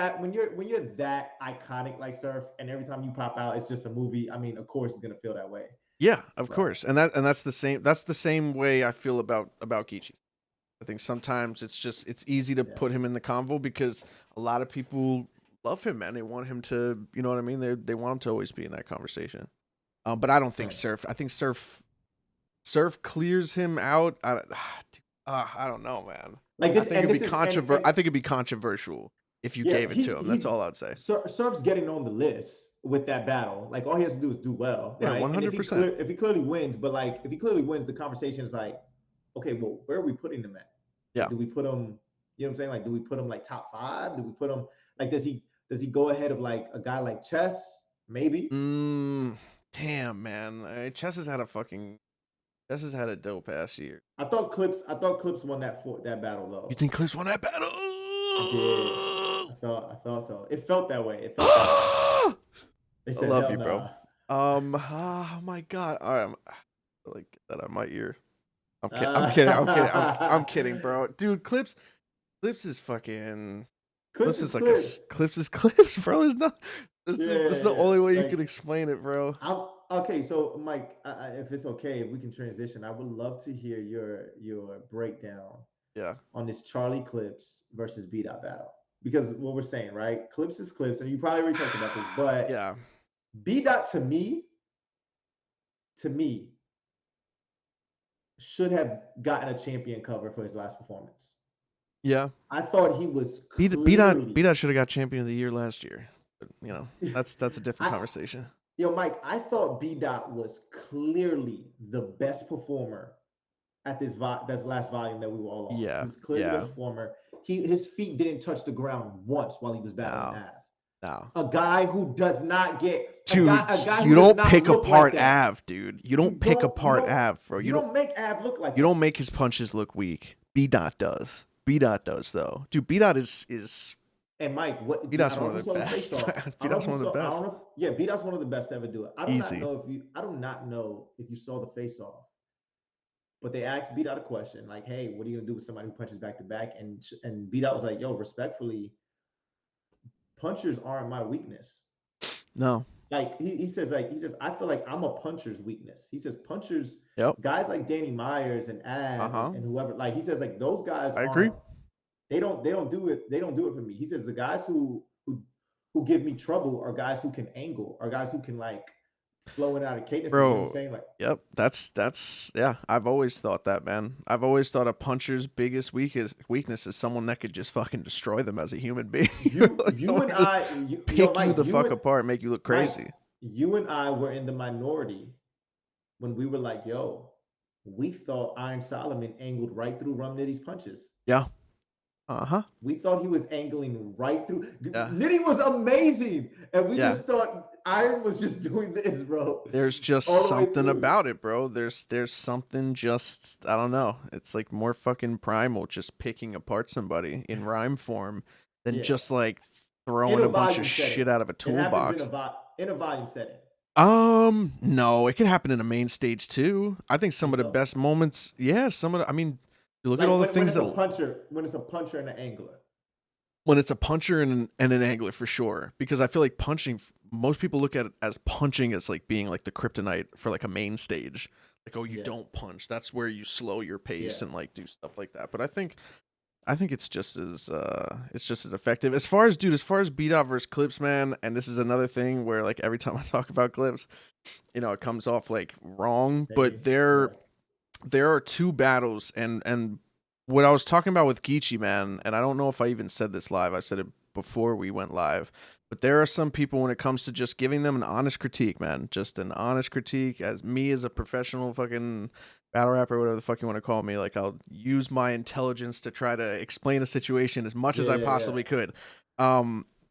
that iconic like Surf, and every time you pop out, it's just a movie. I mean, of course, it's gonna feel that way, Yeah, of right? course. And that's the same way I feel about Geechi. I think sometimes it's easy to Yeah, put him in the convo because a lot of people love him, man. They want him to, you know what I mean? They want him to always be in that conversation. But I don't think right. Surf. I think Surf clears him out. I don't know, man. Like I this, think and it'd be this is and I think it'd be controversial if you yeah, gave it to him. That's all I'd say. Surf's getting on the list with that battle. Like all he has to do is do well, Yeah, right? one And hundred percent. if he clearly wins, but like if he clearly wins, the conversation is like, okay, well, where are we putting him at? Like, Yeah. do we put him? You know what I'm saying? Like, do we put him like top 5? Do we put him like does he go ahead of like a guy like Chess? Maybe. Mm, damn, man. Chess has had a dope ass year. I thought Clips won that battle You though. think Clips won that battle? I did. I thought so. It felt that way. It felt that way. I They said love hell you, bro. nah. Oh my god. All right, like get that out of my ear. I'm kidding, bro. Dude, Clips is fucking. Clips Clips is is like a Clips. Clips is Clips, bro. It's not. That's the Yeah, only way you can like explain it, bro. okay. So, Mike, if it's okay, if we can transition, I would love to hear your breakdown Yeah, on this Charlie Clips versus B Dot battle, because what we're saying, right? Clips is Clips, and you probably already talked about this, but yeah, B Dot to me, should have gotten a champion cover for his last performance. yeah. I thought he was B Dot clearly. should have got champion of the year last year. But, that's a different I conversation. Mike, I thought B Dot was clearly the best performer at this last volume that we were all on. He Yeah, was clearly the yeah. best performer. His feet didn't touch the ground once while he was battling No, Av. No. A guy who does not get Dude, a guy you who does don't not pick look like apart that. Av, dude. You don't pick apart Av, bro. You don't make Av look like You don't that. make his punches look weak. B dot does. B dot does though. Dude, B dot is And Mike, B I dot's don't one know of if the you saw the face best. off. Man. I B don't know dot's if you one of the saw. I best. don't know. Yeah, B Dot's one of the best to ever do it. I do not Easy. know if you. I do not know if you saw the face off. But they asked B Dot a question like, "Hey, what are you gonna do with somebody who punches back to back?" And B Dot was like, "Yo, respectfully, punchers aren't my weakness." No. Like he says I feel like I'm a puncher's weakness. He says punchers, Yep. guys like Danny Myers and Uh Av huh. and whoever, like he says like those guys I agree. aren't, they don't do it, for me. He says the guys who give me trouble are guys who can angle, are guys who can like flow in and out of cadences. You know what I'm Bro. saying? Like Yep. That's yeah. I've always thought that, man. I've always thought a puncher's biggest weakness is someone that could just fucking destroy them as a human being. Like, you and really I, yo, pick you Mike, the fuck apart, make you look Mike, crazy. you and I were in the minority when we were like, yo, we thought Iron Solomon angled right through Rum Nitty's punches. Yeah. Uh huh. We thought he was angling right through. Yeah. Nitty was amazing, and we Yeah. just thought Iron was just doing this, bro. There's just All the way something through. about it, bro. There's something just I don't know. It's like more fucking primal just picking apart somebody in rhyme form than Yeah, just like in throwing a a bunch of volume setting. shit out of a It happens toolbox. in a volume setting. No, it can happen in a main stage too. I think some of the So best moments, yeah, some of the I mean, you look at like all the when things it's a that puncher, and an angler. when it's a puncher and an angler for sure because I feel like punching most people look at it as punching as like being like the kryptonite for like a main stage like oh you Yeah, don't punch that's where you slow your pace yeah, and like do stuff like that but I think it's just as effective as far as beat out versus clips man and this is another thing where like every time I talk about clips it comes off like wrong maybe. but Yeah, there are two battles and what I was talking about with Geechi, man, and I don't know if I even said this live. I said it before we went live. But there are some people when it comes to just giving them an honest critique, man. Just an honest critique as me as a professional fucking battle rapper, whatever the fuck you want to call me. Like I'll use my intelligence to try to explain a situation as much as I yeah. possibly could.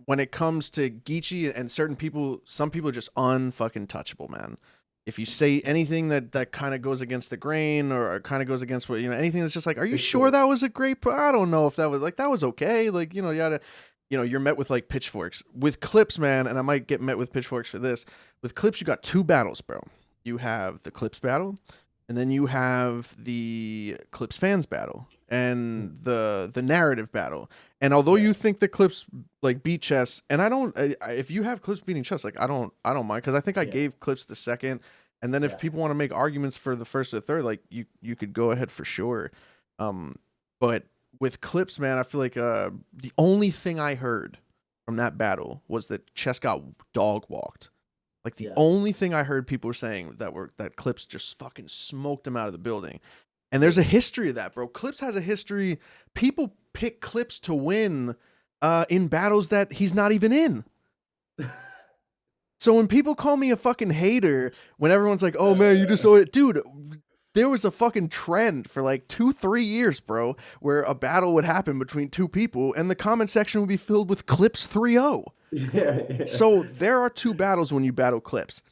When it comes to Geechi and certain people, some people are just unfucking touchable, man. If you say anything that kind of goes against the grain or kind of goes against what anything that's just like, are you sure Pitchfork. that was a great? I don't know if that was like that was okay. Like you gotta, you're met with like pitchforks with clips, man. And I might get met with pitchforks for this. With clips, you got two battles, bro. You have the clips battle, and then you have the clips fans battle and the narrative battle. And although Yeah, you think the clips like beat chess, and I don't, if you have clips beating chess, like I don't mind because I think I yeah, gave clips the second, and then if yeah, people want to make arguments for the first or third, like you could go ahead for sure. Um, but with clips, man, I feel like the only thing I heard from that battle was that chess got dog walked. Like the yeah. only thing I heard people were saying that clips just fucking smoked him out of the building. And there's Yeah. a history of that, bro. Clips has a history. People pick Clips to win in battles that he's not even in. So when people call me a fucking hater, when everyone's like, "Oh man, you just saw it," dude. There was a fucking trend for like 2-3 years, bro, where a battle would happen between two people, and the comment section would be filled with Clips 3-0. Yeah, So there are two battles when you battle Clips.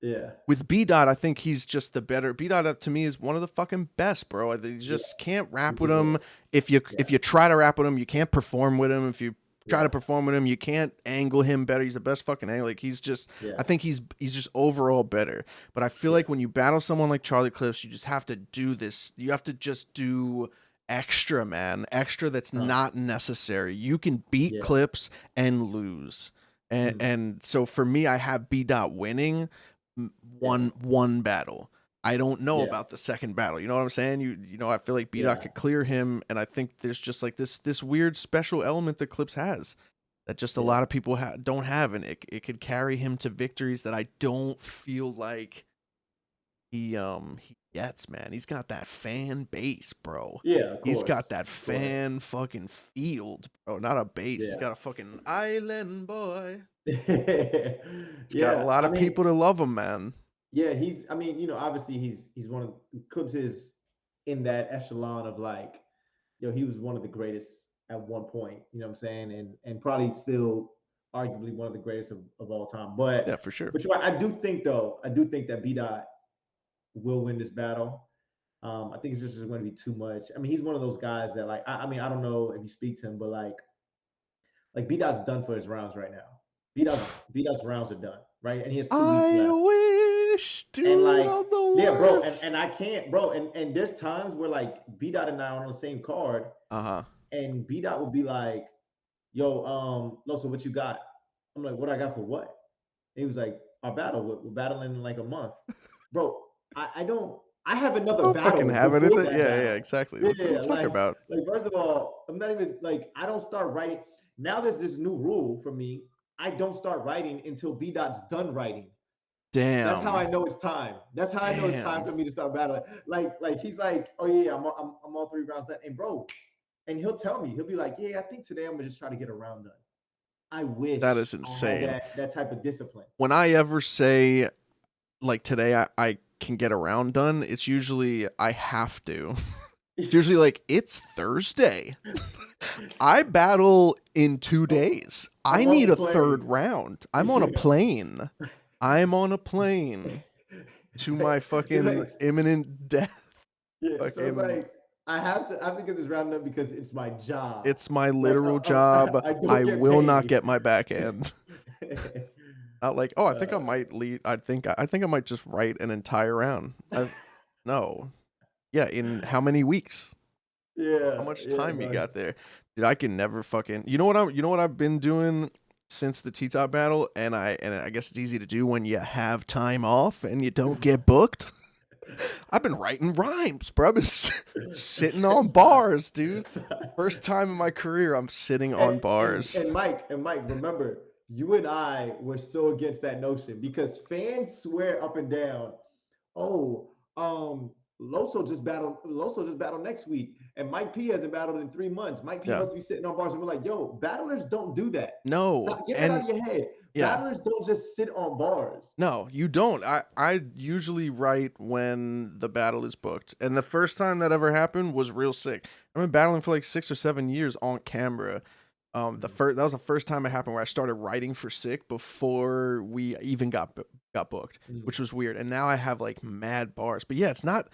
yeah, With B Dot, I think he's just the better. B Dot to me is one of the fucking best, bro. You yeah. just can't rap He with him. is. If you Yeah, try to rap with him, you can't perform with him. If you try to yeah, perform with him, you can't angle him better. He's the best fucking angler. Like he's just, yeah, I think he's just overall better. But I feel yeah. like when you battle someone like Charlie Clips, you just have to do this. You have to just do extra, man. Extra that's not necessary. You can beat Yeah. Clips and lose. And so for me, I have B Dot winning Yeah, one battle. I don't know yeah, about the second battle. You know what I'm saying? I feel like B Dot yeah, could clear him, and I think there's just like this weird special element that Clips has that just a yeah. lot of people don't have, and it could carry him to victories that I don't feel like he gets. Man, he's got that fan base, bro. Yeah, of He's got course. that Of course. fan fucking field, bro. Not a base. He's Yeah. got a fucking island boy. He's got a Yeah. lot I of mean, people to love him, man. yeah, I mean, obviously he's one of Clips is in that echelon of like, he was one of the greatest at one point, you know what I'm saying? And probably still arguably one of the greatest of all time. Yeah, for sure. But you're right, I do think that B Dot will win this battle. I think it's just going to be too much. I mean, he's one of those guys that like I mean, I don't know if you speak to him, but like B Dot's done for his rounds right now. B Dot's rounds are done, right? And he has 2 weeks I left. wish, And dude, like, I'm the yeah, bro, worst. and I can't, bro, and there's times where like B Dot and I are on the same card, Uh-huh. and B Dot will be like, "Yo, Loso, what you got?" I'm like, "What I got for what?" And he was like, "Our battle. We're battling in like a month, bro. I don't. I have I another don't fucking battle have before anything. that Yeah, yeah, battle. exactly. Yeah, What are you talking about? first of all, I'm not even like I don't start writing. Now there's this new rule for me. I don't start writing until B Dot's done writing. That's how I Damn. know it's time. That's how I know it's time Damn. for me to start battling. Like he's like, oh yeah, I'm all 3 rounds done. And bro, and he'll tell me, he'll be like, yeah, I think today I'm gonna just try to get a round done. I That wish is I had insane. that type of discipline. When I ever say like today I can get a round done, it's usually I have to. It's usually like it's Thursday. I battle in 2 days. I I'm on need the a third plane. round. I'm on a plane. I'm on a plane It's to my it's fucking like imminent death. yeah, so it's Fucking like I have to get this round done because it's my job. it's my Like literal job. I I don't get will not paid. get my back end. Not like, oh, I think I might lead. I think I might just write an entire round. No. Yeah, in how many weeks? How much yeah, time you like got there? Dude, I can never fucking. You know what I've been doing since the T-top battle, and I guess it's easy to do when you have time off and you don't get booked. I've been writing rhymes, bro. I've been sitting on bars, dude. First time in my career I'm sitting on bars. And Mike, remember, you and I were so against that notion because fans swear up and down, oh, Loso just battled next week, and Mike P hasn't battled in 3 months. Mike P Yeah. must be sitting on bars, and we're like, yo, battlers don't do that. No, Stop, get that and out of your head. yeah. Battlers don't just sit on bars. No, you don't. I usually write when the battle is booked. And the first time that ever happened was real sick. I've been battling for like 6 or 7 years on camera. That was the first time it happened where I started writing for sick before we even got booked, Mm. which was weird. And now I have like mad bars. But yeah, it's not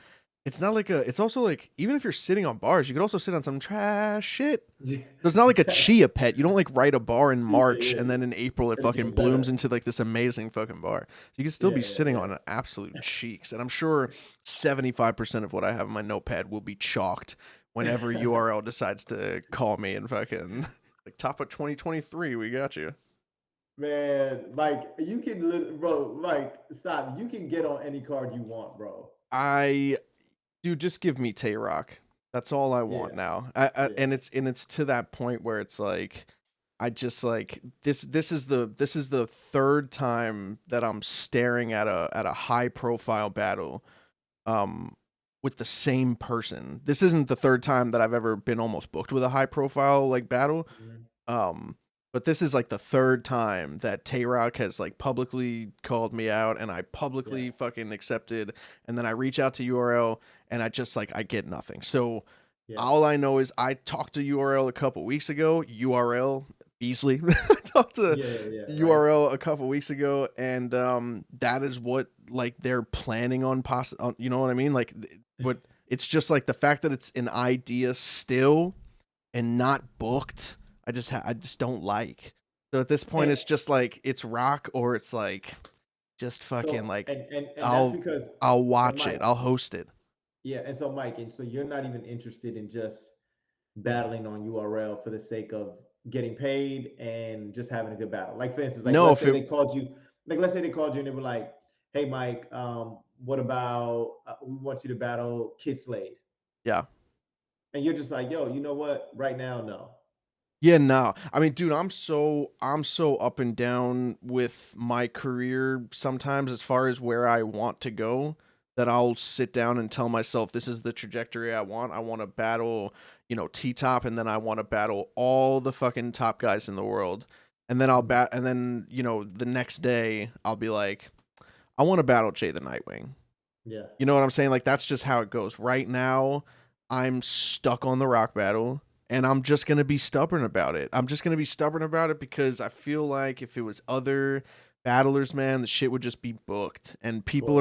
like it's also like even if you're sitting on bars, you could also sit on some trash shit. Yeah, So it's not like a exactly. chia pet. You don't like write a bar in Yeah, March and yeah. then in April it And it fucking gets better. blooms into like this amazing fucking bar. So you can still Yeah, be sitting yeah, on absolute cheeks. And I'm sure 75% of what I have on my notepad will be chalked whenever yeah. URL decides to call me and fucking like top of 2023, we got you. Man, like you can, bro. Like, stop. You can get on any card you want, bro. I Dude, just give me Tay Rock. That's all I want Yeah, now. yeah. And it's to that point where it's like I just like this is the third time that I'm staring at a high profile battle um with the same person. This isn't the third time that I've ever been almost booked with a high profile like battle. Mhm. Um, but this is like the third time that Tay Rock has like publicly called me out and I Yeah, publicly fucking accepted. And then I reach out to URL and I just like, I get nothing. So yeah, all I know is I talked to URL a couple weeks ago, URL Beasley. I talked to yeah. Right. URL a couple weeks ago and that is what like they're planning on you know what I mean? Like but it's just like the fact that it's an idea still and not booked, I just don't like. So at this point, And it's just like it's rock or it's like just fucking so, like and that's I'll because, I'll and watch it, Mike, I'll host it. yeah, and so Mike, and so you're not even interested in just battling on URL for the sake of getting paid and just having a good battle. Like for instance, like No, let's if say it they called you, like let's say they called you and they were like, "Hey, Mike, what about we want you to battle Kid Slade," yeah. and you're just like, "Yo, you know what? Right now, no." Yeah, no. I mean, dude, I'm so up and down with my career sometimes as far as where I want to go that I'll sit down and tell myself this is the trajectory I want. I want to battle, T-top and then I want to battle all the fucking top guys in the world. And then Mhm. the next day I'll be like, I want to battle Jay the Nightwing. Yeah. You know what I'm saying? Like that's just how it goes. Right now, I'm stuck on the rock battle and I'm just going to be stubborn about it. I'm just going to be stubborn about it because I feel like if it was other battlers, man, the shit would just be booked. And people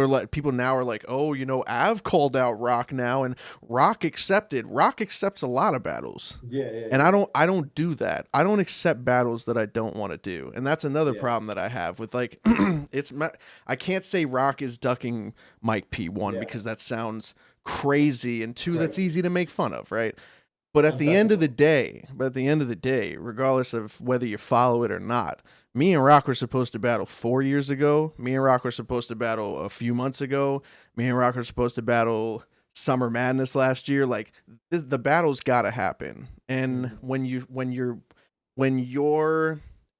now are like, oh, Av called out Rock now, and Rock accepted. Rock accepts a lot of battles. Yeah, yeah, And yeah. I don't do that. I don't accept battles that I don't want to do. And that's another Yeah. problem that I have with like I can't say Rock is ducking Mike P, one, Yeah. because that sounds crazy, and two, that's Crazy. easy to make fun of, right? But at the end of the day, regardless of whether you follow it or not, me and Rock were supposed to battle 4 years ago. Me and Rock were supposed to battle a few months ago. Me and Rock were supposed to battle Summer Madness last year. Like the battle's got to happen. And when you're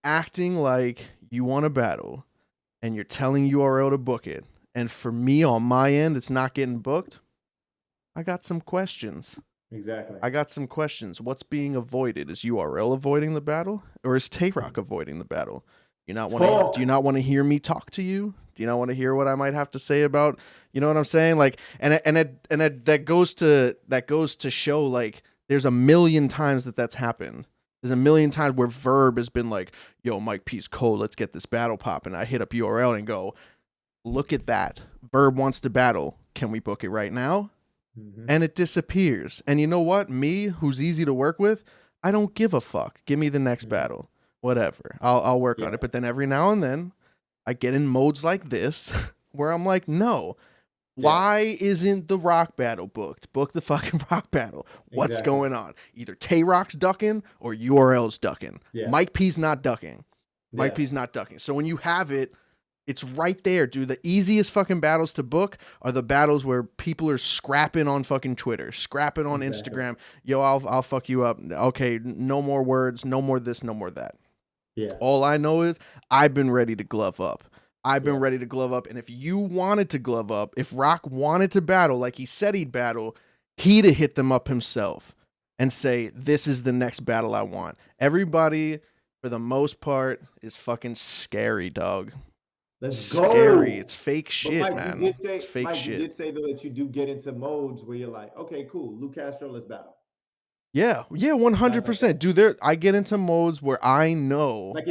acting like you want to battle and you're telling URL to book it, and for me on my end it's not getting booked, I got some questions. Exactly. I got some questions. What's being avoided? Is URL avoiding the battle, or is Tay-Rock avoiding the battle? Do you not want to hear me talk to you? Do you not want to hear what I might have to say about? You know what I'm saying? Like, that goes to show, like, there's a million times that's happened. There's a million times where Verb has been like, "Yo, Mike P's cold. Let's get this battle popping." I hit up URL and go, "Look at that. Verb wants to battle. Can we book it right now?" And it disappears. And you know what? Me, who's easy to work with, I don't give a fuck. Give me the next battle. Whatever. I'll work on it. But then every now and then, I get in modes like this where I'm like, no. Why isn't the Rock battle booked? Book the fucking Rock battle. What's going on? Either Tay-Rock's ducking or URL's ducking. Mike P's not ducking. Mike P's not ducking. So when you have it, it's right there, dude. The easiest fucking battles to book are the battles where people are scrapping on fucking Twitter, scrapping on Instagram. Yo, I'll fuck you up. Okay, no more words, no more this, no more that. Yeah. All I know is I've been ready to glove up. I've been ready to glove up. And if you wanted to glove up, if Rock wanted to battle like he said he'd battle, he'd have hit them up himself and say, this is the next battle I want. Everybody, for the most part, is fucking scary, dog. Let's go. Scary. It's fake shit, Mike, man. It's fake Mike, shit. You did say though that you do get into modes where you're like, okay, cool, Lou Castro, let's battle. Yeah, 100%. Dude, I get into modes where I know like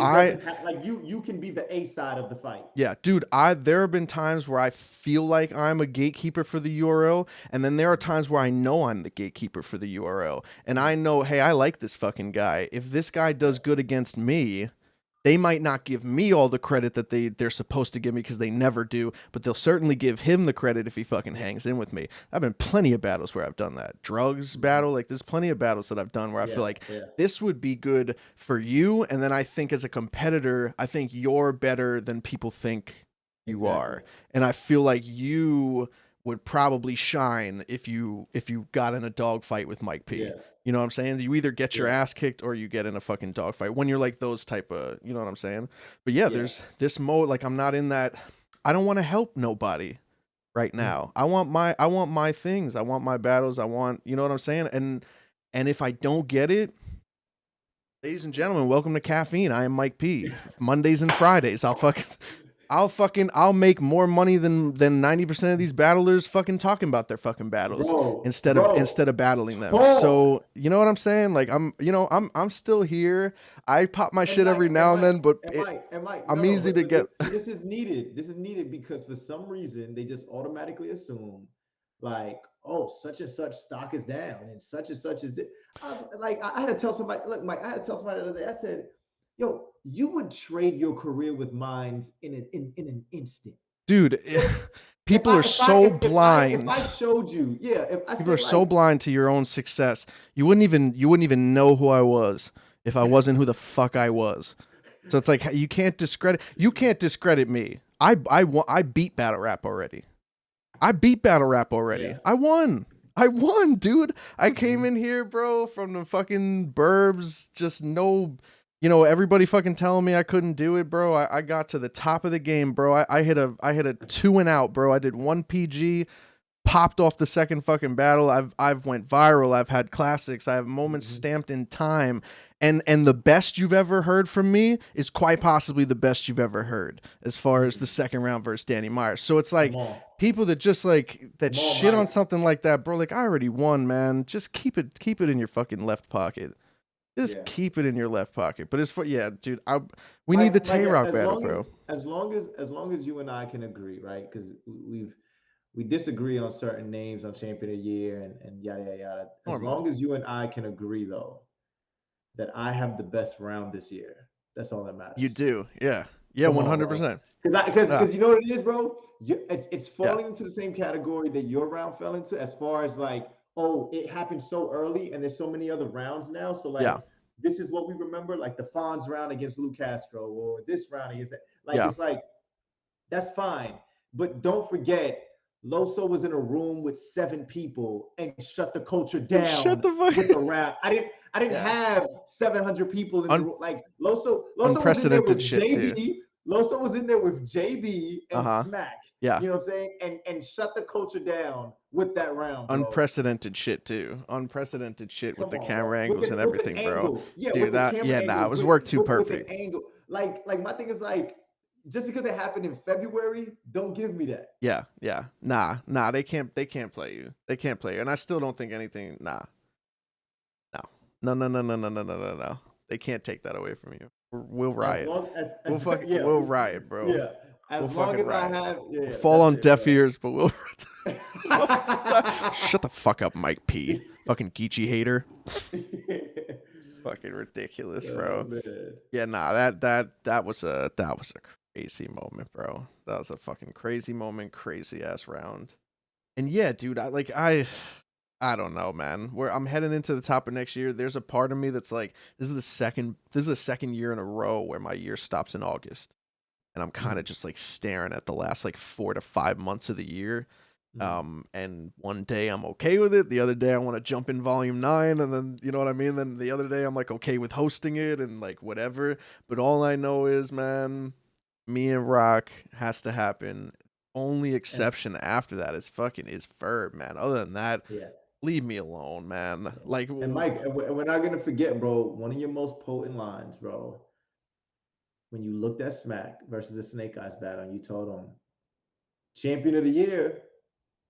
you can be the A side of the fight. Yeah, dude, there have been times where I feel like I'm a gatekeeper for the URL, and then there are times where I know I'm the gatekeeper for the URL, and I know, hey, I like this fucking guy. If this guy does good against me, they might not give me all the credit that they're supposed to give me, because they never do, but they'll certainly give him the credit if he fucking hangs in with me. I've been plenty of battles where I've done that. Drugs battle, like there's plenty of battles that I've done where I feel like this would be good for you, and then I think as a competitor, I think you're better than people think you are. And I feel like you would probably shine if you got in a dogfight with Mike P. Yeah. You know what I'm saying? You either get your ass kicked or you get in a fucking dogfight when you're like those type of, you know what I'm saying? But there's this mode, like I'm not in that. I don't want to help nobody right now. I want my things. I want my battles. I want, you know what I'm saying? And if I don't get it, ladies and gentlemen, welcome to Caffeine. I am Mike P. Mondays and Fridays. I'll make more money than 90% of these battlers fucking talking about their fucking battles instead of battling them. So you know what I'm saying? Like I'm still here. I pop my shit every now and then, but I'm easy to get. This is needed. This is needed because for some reason they just automatically assume, like, oh, such and such stock is down and such is it. I was like, I had to tell somebody. Look, Mike, I had to tell somebody the other day. I said, yo, you would trade your career with mine in an instant. Dude, people are so blind. If I showed you, people are so blind to your own success. You wouldn't even know who I was if I wasn't who the fuck I was. So it's like you can't discredit me. I beat battle rap already. Yeah. I won, dude. I came in here, bro, from the fucking burbs, just no. Everybody fucking telling me I couldn't do it, bro. I got to the top of the game, bro. I hit a 2 and out, bro. I did 1 PG. popped off the second fucking battle. I've went viral. I've had classics. I have moments Mhm. stamped in time. And the best you've ever heard from me is quite possibly the best you've ever heard as far as the Mm. second round versus Danny Myers. So it's like Come on, people that just like that come on, shit on Mike. something like that, bro. Like I already won, man. Just keep it in your fucking left pocket. Just Yeah, keep it in your left pocket. But it's for yeah, dude. We need the Mike. Tay Rock As battle, long bro. as long as you and I can agree, right? Because we disagree on certain names on champion of the year and yada yada yada. As Normally, long as you and I can agree, though, that I have the best round this year, that's all that you matters. do, yeah, yeah, Come one on, hundred bro. percent. Because Yeah, you know what it is, bro. It's yeah, falling into the same category that your round fell into, as far as like, oh, it happened so early, and there's so many other rounds now. So like, yeah, this is what we remember, like the Fonz round against Lou Castro, or this round against that. Like, yeah. it's like that's fine. But don't forget, Loso was in a room with 7 people and shut the culture And shut down the with the fuck. rap. I didn't Yeah, have 700 people in the Un- room. Like Loso was in there unprecedented with shit too. JB. Loso was in there with JB Uh and huh. Smack. Yeah, You know what I'm saying? And shut the culture down with that round, bro. unprecedented shit too. Unprecedented shit with Come the on, bro. camera angles and With the everything, bro. angle. Yeah, Dude, with the that camera yeah, nah, it angles, was worked too with an perfect. angle. Like my thing is like, just because it happened in February, don't give me that. Yeah, yeah. Nah, they can't play you. They can't play you. And I still don't think anything nah. No. No. They can't take that away from you. We'll As riot. long yeah, We'll riot, bro. yeah. We'll As long fucking as I riot. have, We'll yeah, fall that's on it, deaf bro. ears, but we'll shut the fuck up, Mike P. Fucking Geechi hater. Fucking ridiculous, Oh bro. man. Yeah, nah, that was a crazy moment, bro. That was a fucking crazy moment, crazy ass round. And yeah, dude, I don't know, man. Where I'm heading into the top of next year, there's a part of me that's like, this is the second year in a row where my year stops in August. And I'm kind of Mm, just like staring at the last like 4 to 5 months of the year. mm, And one day I'm okay with it. The other day I want to jump in volume 9, and then you know what I mean. Then the other day I'm like okay with hosting it and like whatever. But all I know is, man, me and Rock has to happen. Only and exception after that is Verb, man. Other than that, yeah, leave me alone, man. yeah. Like, And Mike, we're not gonna forget, bro. One of your most potent lines, bro. When you looked at Smack versus the Snake Eyes battle, and you told him champion of the year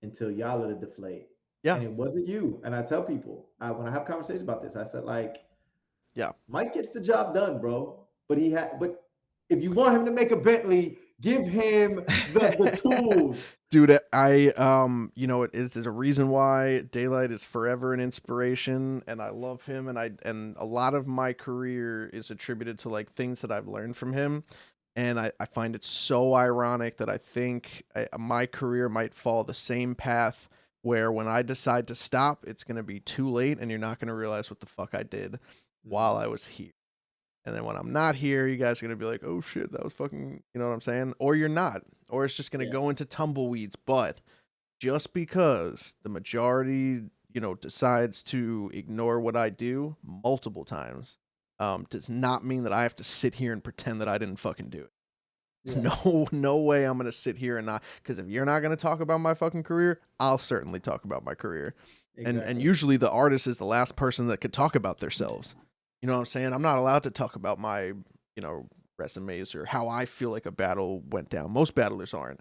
until y'all let it deflate. yeah, And it wasn't you. And I tell people, when I have conversations about this, I said, like, yeah. Mike gets the job done, bro. But if you want him to make a Bentley, give him the tools. Dude, you know, it is there's a reason why Daylight is forever an inspiration, and I love him, and a lot of my career is attributed to like things that I've learned from him, and I find it so ironic that I think my career might fall the same path where when I decide to stop, it's gonna be too late, and you're not gonna realize what the fuck I did while Mm, I was here. And then when I'm not here, you guys are gonna be like, "Oh shit, that was fucking," you know what I'm saying? Or you're not, or it's just gonna yeah. go into tumbleweeds. But just because the majority, decides to ignore what I do multiple times, does not mean that I have to sit here and pretend that I didn't fucking do it. Yeah. No way I'm gonna sit here and not, because if you're not gonna talk about my fucking career, I'll certainly talk about my career. And Exactly. usually the artist is the last person that could talk about themselves. You know what I'm saying? I'm not allowed to talk about my, resumes or how I feel like a battle went down. Most battlers aren't.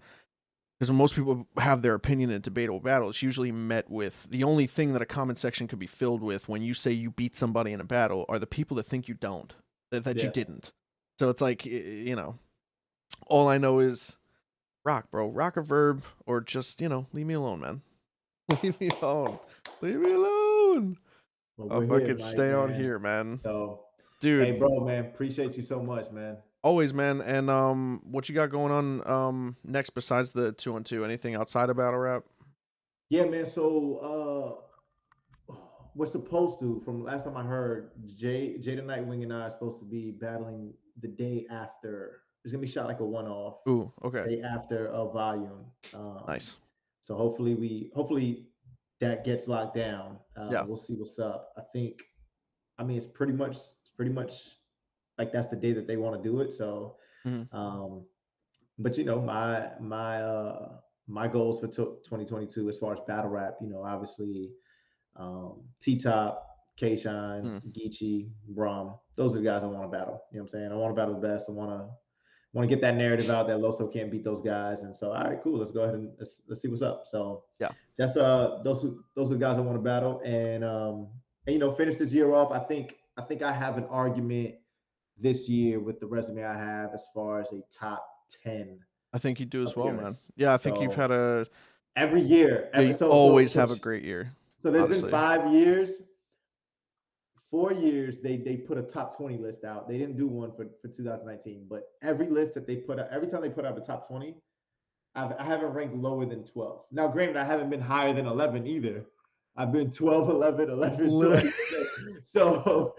Because when most people have their opinion in a debatable battle, it's usually met with the only thing that a comment section could be filled with when you say you beat somebody in a battle are the people that think you don't, that you Yeah. didn't. So it's like, all I know is rock, bro. Rock or Verb, or just, leave me alone, man. Leave me alone. Leave me alone. Well, I'll we're here, fucking Mike, stay on man. here, man. So, hey, Dude, bro, man, appreciate you so much, man. always, man. And what you got going on next besides the 2-on-2? Anything outside of battle rap? Yeah, man. So, we're supposed to, from last time I heard, Jada Nightwing and I are supposed to be battling the day after. It's gonna be shot like a one-off Ooh, okay. day after a volume. Nice. So hopefully that gets locked down. Yeah. We'll see what's up. I mean, it's pretty much like that's the day that they want to do it. So, Hmm. um, but my my goals for 2022 as far as battle rap, obviously T Top, K Shine, Mm. Geechi, Brom. Those are the guys I want to battle. You know what I'm saying? I want to battle the best. I want to get that narrative out that Loso can't beat those guys. And so, all right, cool. Let's go ahead and let's see what's up. So Yeah. that's those are the guys I want to battle and finish this year off. I think I have an argument this year with the resume I have as far as a top 10 I think you do as well, man. appearance. Yeah, I think you've So had a every year, yeah, you so so always so have a great year. so there's been Honestly. 5 years. 4 years they put a top 20 list out. They didn't do one for 2019, but every list that they put out, every time they put out a top 20, I haven't ranked lower than 12. Now, granted, I haven't been higher than 11 either. I've been 12, 11, 11, 12. Literally. So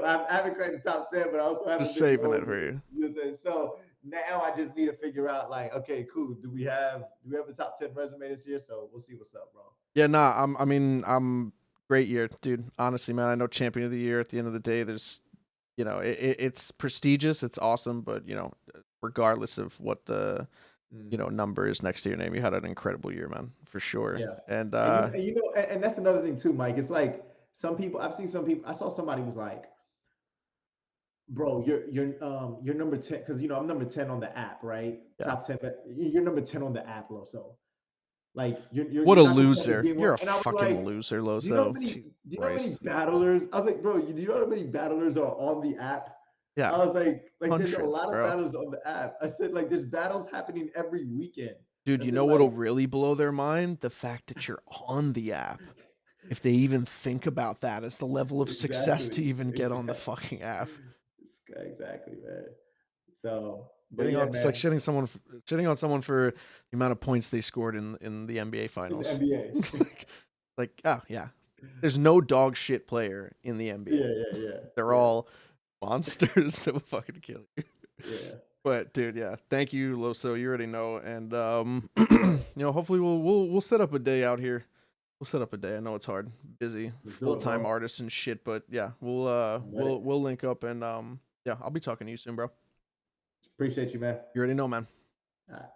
I haven't cracked the top 10, but I also haven't Just been saving lower it for you. You know what I'm saying? So now I just need to figure out, like, okay, cool. Do we have a top 10 resume this year? So we'll see what's up, bro. Yeah, nah, I'm great year, dude. Honestly, man, I know champion of the year at the end of the day, there's it's prestigious, it's awesome, but regardless of what the number is next to your name, you had an incredible year, man, for sure. Yeah. And And that's another thing too, Mike. It's like I've seen some people, I saw somebody was like, bro, you're number 10, because I'm number 10 on the app, right? Yeah. Top 10, but you're number 10 on the app, Loso. Like you're what a not the loser. champion You're one. a And I was fucking like, loser, do you know how Loso. many Jesus do you know how many Christ. battlers? I was like, bro, do you know how many battlers are on the app? Yeah. I was like there's a Hundreds, lot of bro. battlers on the app. I said, like, there's battles happening every weekend. Dude, you know what'll really blow their mind? The fact that you're on the app. If they even think about that as the level of success to even get on the fucking app. Exactly, man. So, but yeah, it's like shitting on someone for the amount of points they scored in the NBA finals. In the NBA. like, oh yeah. There's no dog shit player in the NBA. Yeah. They're all monsters that will fucking kill you. Yeah. But dude, yeah. Thank you, Loso. You already know. And hopefully we'll set up a day out here. We'll set up a day. I know it's hard, busy, full-time artists and shit, but yeah, we'll link up and yeah, I'll be talking to you soon, bro. Appreciate you, man. You already know, man. All right.